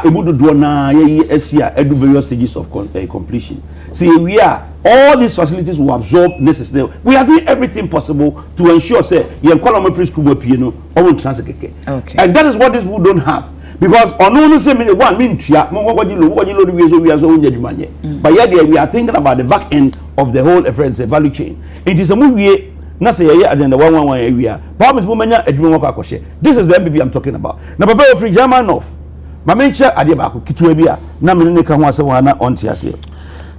ebudu do na ye asia edu various stages of completion see we are all these facilities will absorb necessary we are doing everything possible to ensure say your parliamentary school will be no or transit keke and that is what these people don't have because no say me one mean tia mo we are so nyadwumanye but yet we are thinking about the back end of the whole value chain it is a movie na say ye agenda 111 area parliament mo manya adwuma ko akoshe this is the MPP I'm talking about na papa of free German North ma mencha ade ba ko kitwa bia na me ne ka ho asem na on tia se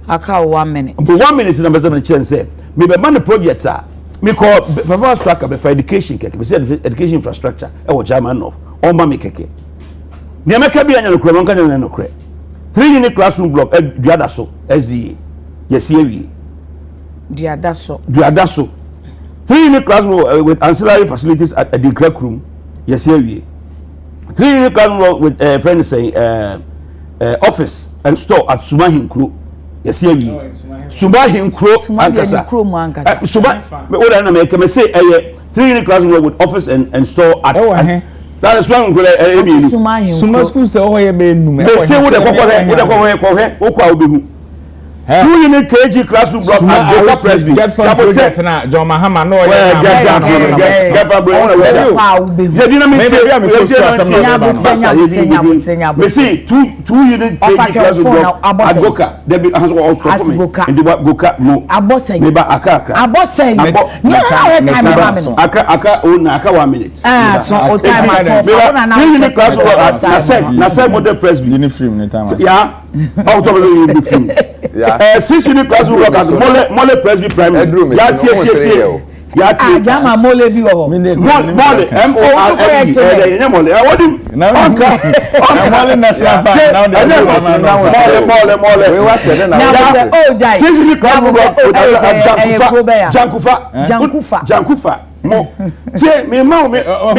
aka 1 minute but 1 minute na be chance say me be man project me call performance tracker be for education keke be say education infrastructure e wo German North on ma me keke ne meka bia nya no kura nka nya no kura 3 unit classroom block duada so SDA yes here duada so 3 unit classroom with ancillary facilities at the crack room yes here 3 unit classroom with friends saying office and store at Sumahinkro yes here Sumahinkro ankasa Suma me oda na me keme say 3 unit classroom with office and store at that is one good Suma school say oh ye be nu me say wo de kokore obehu 2 unit KG classroom block at Goka Presby. Get from project na John Mahama no get from you didn't mean we see 2 unit KG classroom block at Goka there be has also in the Goka no Abosen me ba aka aka 1 minute so o time na 2 unit classroom block na say model Presby uniform no time yeah out of the uniform yeah 6 unit classroom work as mole Presby primary ya tie jama mole bi wo mole mole mole national park now mole we watch it now 6 unit classroom work Jankufa tie me ma ba o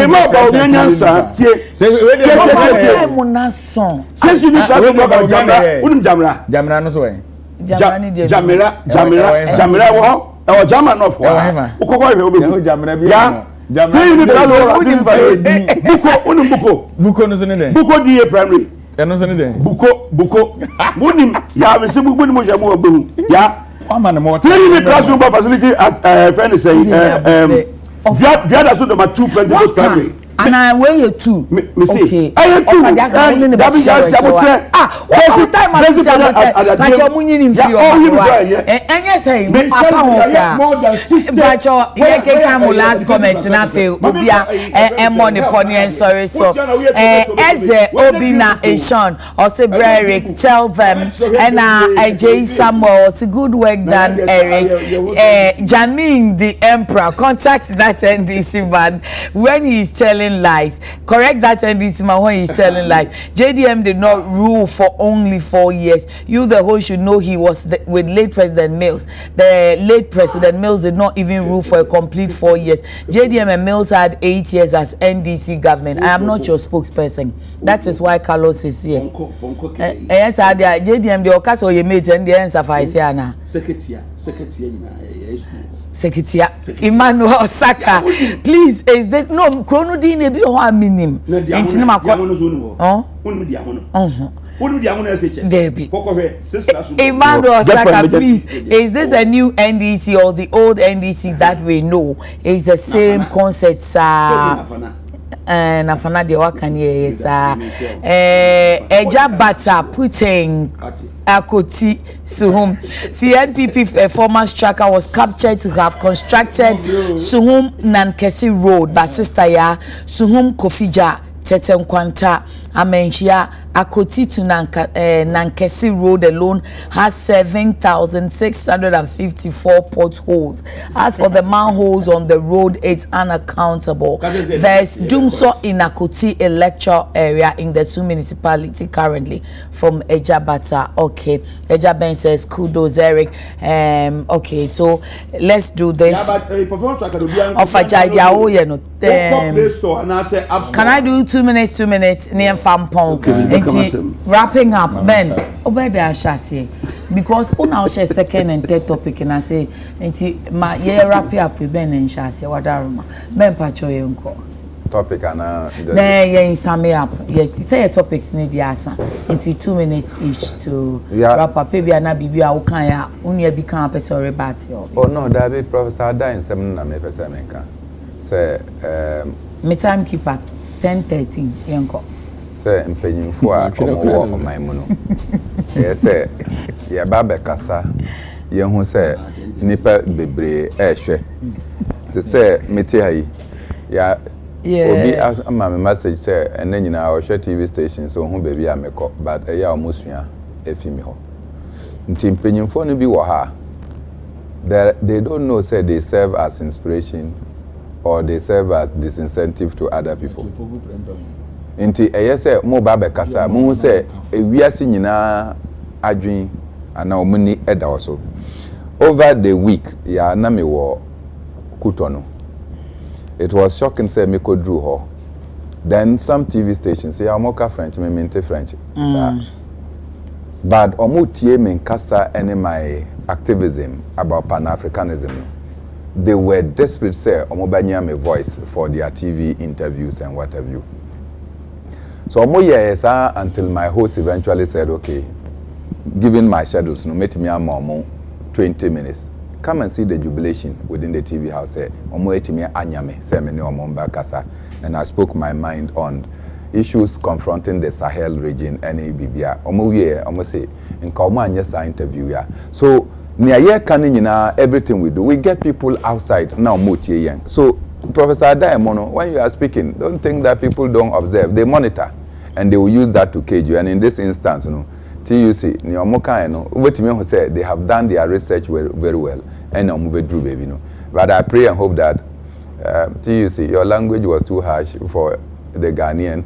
nyansa tie mo na son since you need to go about jamra no so we jamra wo e jama no fo ukoko he obeku jamra bi jamra ni buko no so ne den buko di primary no so ne den buko munim ya be se buko ni mo jamu obehu ya man mo tell classroom facility at friend say the other so number 2 Pentecost primary and I weigh you too. Me see. Okay. I you too. That be shabutre. What time I see shabutre? But you munyi ni mfio. Enye say papa ho more than 60. But you can last comment na fe obia money pony sorry so. Eze Obina Eshon or say Eric tell them and J Samuel it's good work done Eric. Jamin the Emperor contact that NDC man when he is telling lies. Correct that NDC man when he's telling lies. JDM did not rule for only 4 years. You the whole should know he was with late President Mills. The late President Mills did not even rule for a complete 4 years. JDM and Mills had 8 years as NDC government. I am not your spokesperson. That is why Carlos is here. Yes, JDM the Okaso you made and the answer for Isiana. Secretary Emmanuel Saka, please, is this no chronodine be ho aminim enti ma ko Emmanuel Saka, please, is this a new NDC or the old NDC that we know is the same concept sir? Na fana de wakan ye sa eja bata putting Akoti Suhum. The NPP performance tracker was captured to have constructed Suhum Nankesi Road, but sister ya Suhum Kofija Tetem Kwanta Amenshia Akoti to Nankesi Road alone has 7,654 potholes. As for the manholes on the road, it's unaccountable. There's Dumso in Akoti electoral area in the Su municipality currently from Ejabata. Okay, Ejaben says kudos Eric. Okay, so let's do this. Can I do 2 minutes? 2 minutes. Wrapping up, Ben. Obede ashase because una share second and third topic and I say enti ma ye wrap up with Ben and shase wadaruma. Ben pacho ye nko. Topic ana then ye sum up. Ye say your topics need asa. Enti 2 minutes each to wrap up. Maybe na bibia wo kan ya unia bi kan person rebate yo. Oh no, that be Professor Adekye nsem na me person menka. Say me timekeeper 10:13 ye nko. Say mpenyimfo a omo oman mu no say ye ba be kasa ye hu say nipa bebre ehwe to say meti hayi ya obi ama me message say ene nyina o hwe TV station so hu baby ameko but ya omosua efimi ho nti mpenyimfo no bi wo ha they don't know say they serve as inspiration or they serve as disincentive to other people. Inti say mo ba be kasa mo say ewiase nyina adwen ana omuni eda oso over the week ya na me wo Kutono. It was shocking say me ko drew ho then some TV stations say amoka French me mente French but omo tie me kasa any my activism about Pan-Africanism. They were desperate say omo banya me voice for their TV interviews and what have you. So yes, until my host eventually said, okay, given my schedules, no make me a 20 minutes. Come and see the jubilation within the TV house. And I spoke my mind on issues confronting the Sahel region and Bibia. Almost say in Kauma interview. So near everything we do, we get people outside now. So Professor Adekye, when you are speaking, don't think that people don't observe. They monitor, and they will use that to cage you. And in this instance, TUC, who said they have done their research very well, and baby. But I pray and hope that TUC, your language was too harsh for the Ghanaian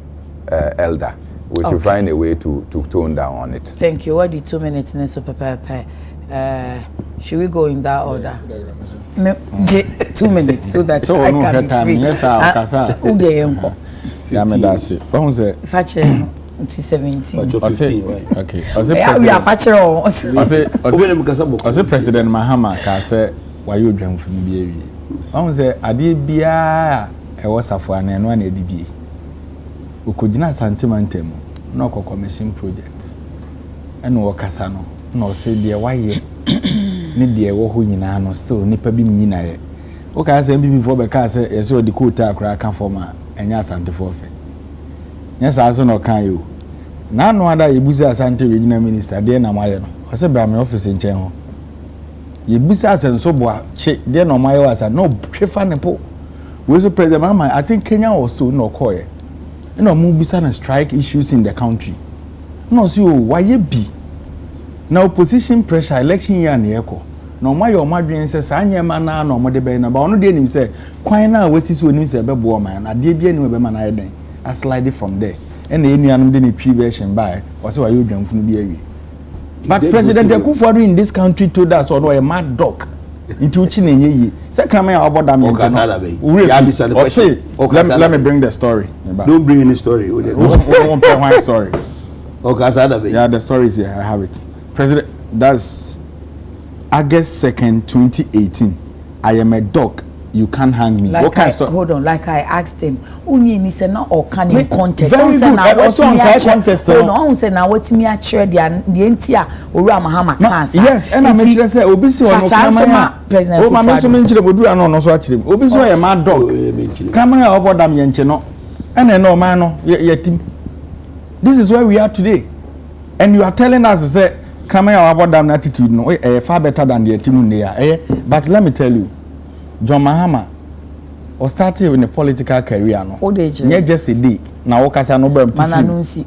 elder. We should find a way to tone down on it. Thank you. What the 2 minutes? Should we go in that order? 2 minutes so that I can be free. Yes, I'll yeah, me that's it. What was it? Factory 17. Okay. We are factory. Was it President Mahama ka say why you drum from be what was it? Ade bia e wasafo ana no na edibie. Okojina sentimental na okoko machine project. Eno wakasa no na o say de waye ne de wo ho nyina no still nipa bi nyina ye. O ka say MPP for be ka say e say o di quota akra ka forma enya asante for fe. Yes, aso no kan yo. Na no ada yebusi asante regional minister de na maye no. O say bra me office nchen ho. Yebusi asenso boa che de no maye wasa no hwefa ne po. We so president mama I think Kenya also no koye. No mu bisa na strike issues in the country. No so why be. Na opposition pressure election year na eko. No maye o madwen se sa nyema na no mo de be na ba ono de nim se kwan na wasisi onim se be bo man na de bia ni we be ma na yeden. I slide it from there. And the Indian didn't tree version by or so are you done from the area. But President Akufo-Addo in this country told us or a mad dog into Chinese. Second, about that. Let me bring the story. Don't bring any story. One story. Yeah, the story is here. I have it. President, that's August 2nd, 2018. I am a dog. You can't hang me. Like hold on, like I asked him, Unyi ni se na okan in contest. Very good. I also on contest. Hold on, say na what me actually the entia Owura Mahama cancer. Yes, and I mention say obi si ono kama president. O ma mention me nchire bodu ano no so achire. Obi si o ye mad dog. Kama ya obodam ye nche no. And no man no ye team. This is where we are today. And you are telling us say kama ya obodam attitude no far better than the team there. But let me tell you, John Mahama was started in a political career no. Nye just a day. Na wokasa no bam mananunsi.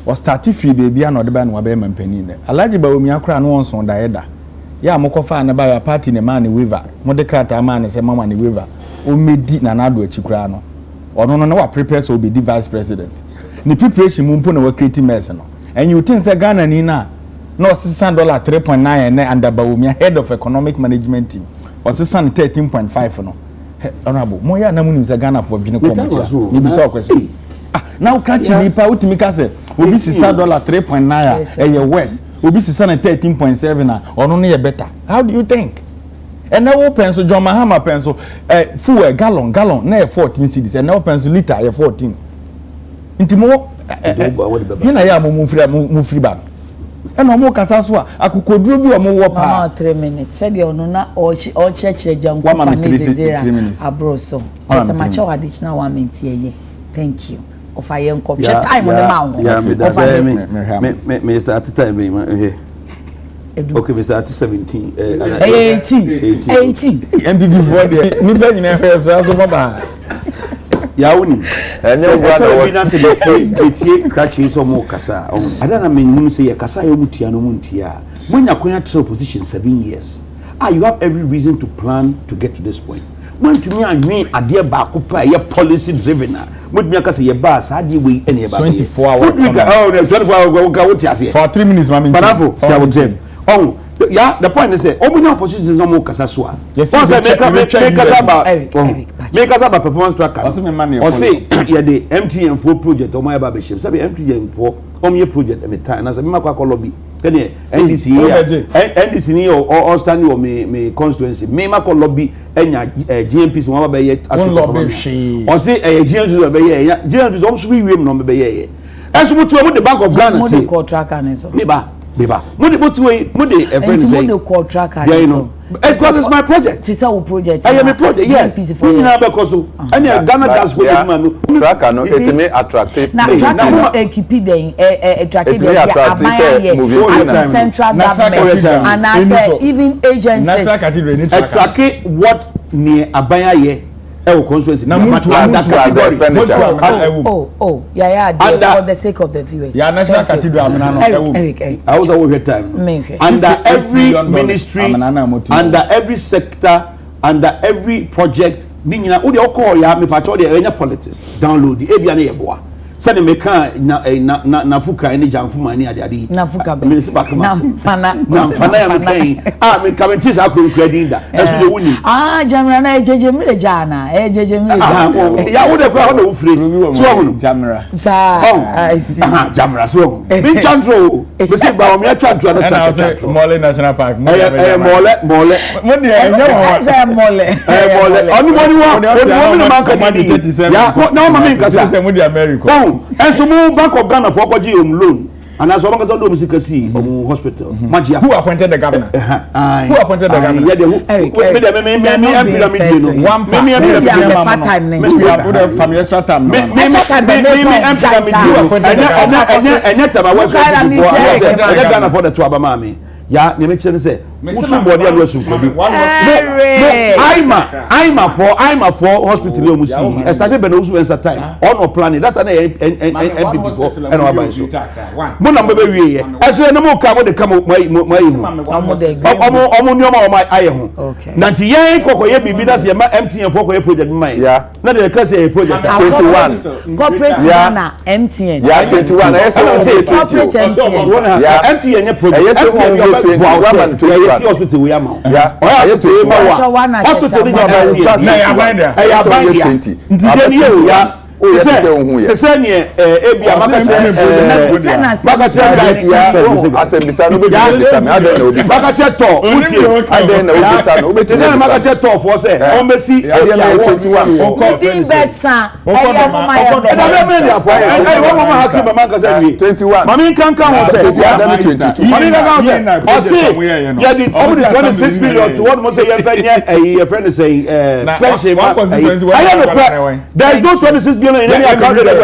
Was started free baby and odeba no be mampani ne. Alaji ba omi akra no onso da yeda. Ya mokofa na ba ya party ne man weaver. Modecrata man se mama ne weaver. O medi na na do achikra no. Ono no na wa prepare so be vice president. Ni preparation mu mpo na wa create mess no. And you think say Ghana ni na no $600 3.9 and under ba omi head of economic management team. Was 13.5 no. Honorable, moya na munim se Ghana for bine komo. Ni bi so question. Now catch nipa utimi ka se obi $6 3.9 e ye west. Obi $6 13.7 na ono no ye better. How do you think? And now pencil John Mahama pencil fuel gallon na 14 cedis and now pencil liter ye 14. Nti mo na ya mo free ba. And no more Casaswa, I could do more power 3 minutes. Said you no or church jam 3 minutes. Abroso. Just a macho additional 1 minute here. Thank you. Of I am time on the mount. Yeah, me start time here. Okay, we start 17. 18. And before the new as well. Yauni. So we na se betie krachi so mo kasa. Adana menim say ye kasa yo mutia no muntia. When you kwanya tell position 7 years. You have every reason to plan to get to this point. When to me anwi ade ba ko pa ye policy driven. When me kasa ye ba sa ade we any ba. 24 hours. Oh, 24 hours go what you say. For 3 minutes mama. Banafo, say I would them. Oh, yeah, the point is say omunya position no mo kasa so a. Yes, make us about performance tracker. Or say yeah the MTN 4 project or my baba ship. Say MTN 4 omye project at the time. And say me makwa lobby. Any NDC NDC ni or standing or me constituency. Me makwa lobby enya GMP so baba ye lobby. Or say GMP baba ye. GMP so free we no baba ye. And so mutu the Bank of Ghana. Mo de contract and so. Beba. Mudi a friend say. Mudi contract. Yeah, you know. Because it's my project. It's our project. I am a project. Yes. We na because any Ghana gas for the tracker no it may attractive. Na tracker no keep den attractive the central government and as even agencies. Attract what near abaya ye. Constituency. Yeah, for the sake of the viewers. Yeah, national cathedral. Eric. I was over time. Under every ministry, under every sector, under every project, meaning all the call ya me patrol the politics. Download the ABN Eboa. sani meka na fuka ene jamfu mani ade na fuka be municipal kama na fana ya mekai me kamenti sa ko nkradinda eso de wuni jamra na ejeje mire jana ejeje mire ya wo de kwa ho de ufre so ho jamra sa I see jamra so ho bin chantro we say ba o me chantro na chantro Mole National Park mole mo de mole oni moni wo no man ka di ya na ma me nkasa say mo di America enso mo Bank of Ghana for kwaji loan and as one do musikasi hospital magia who appointed the governor who appointed the governor yeah me ya ne me kire say usu body and usu kobi I'm for hospital o musi I started be no usu ensa time on no planning that na MP before and o ban so mo na be wie ye eso na mo ka mo de kam mai omo ni omo aye ho na ti yen kokoye bibi na se ma MTN for koye project mai na de ka say project 21 corporate na MTN ya 21 eso say corporate MTN ye project hospital we am hospital na ya banda ya Tese ni ebia makache asembisa no be makache to uti aden na obisa no be tese makache to for say on mesi 21 besa eya mama ya na me dia po wo mama hakim mama ka say 21 mami kan ho say 22 mami kan say o say ya di over the 26 billion to what mo say your friend say pension there is no 26 billion in any account. Read the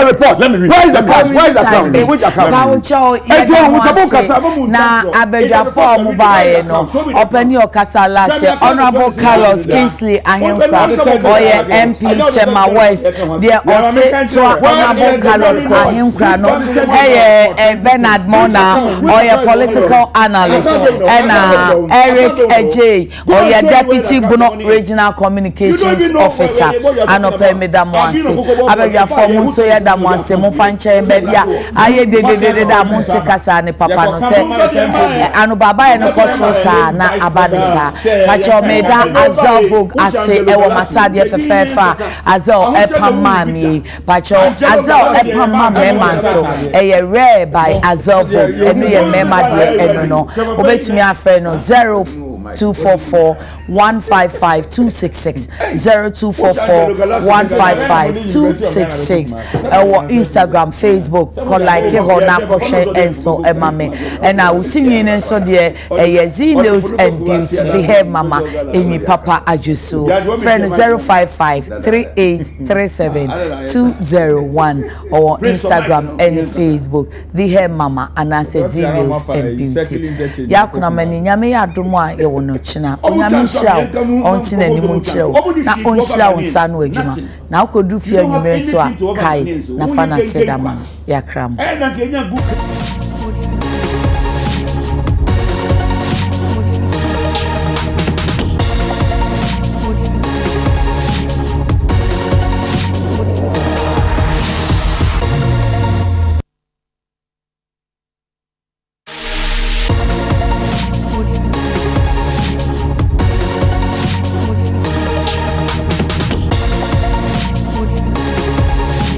report. Let me read. Where is the cash? Where is the account? In which account? Na abeja for mobile no. Open your kasala say Honorable Carlos Kingsley Ahenkwa oye MP Tema West. The Honorable Carlos Ahenkwa no. Bernard Mona oye political analyst and Eric Adekye oye Deputy Bono Regional Communications Officer and open Madam Abeja for so ya da mwanse mo fanche mbebia aye de da monte kasa ne papa no se anu baba ye no koso sa na abadisa pacho meda azovog ase ewo matade fefefa azo epamami pacho azo epamam memanso eye rare by azovog enu ye mema de enu no obetumi afre no 0244 155 266 0244 155 266 Instagram, Facebook, call like ho na ko share enso emame na utimi ne so de Zenos and Beauty the hair mama emi papa ajusu friend 055 3837 201 or Instagram and Facebook the hair mama and Zenos and Beauty yakuna mani nyame ya domo a ye wono china onyame shira onti na ni mu nchira na onshira wonsa no adwuma na ukodu fie nwumere so a kai na fana sedama ya kram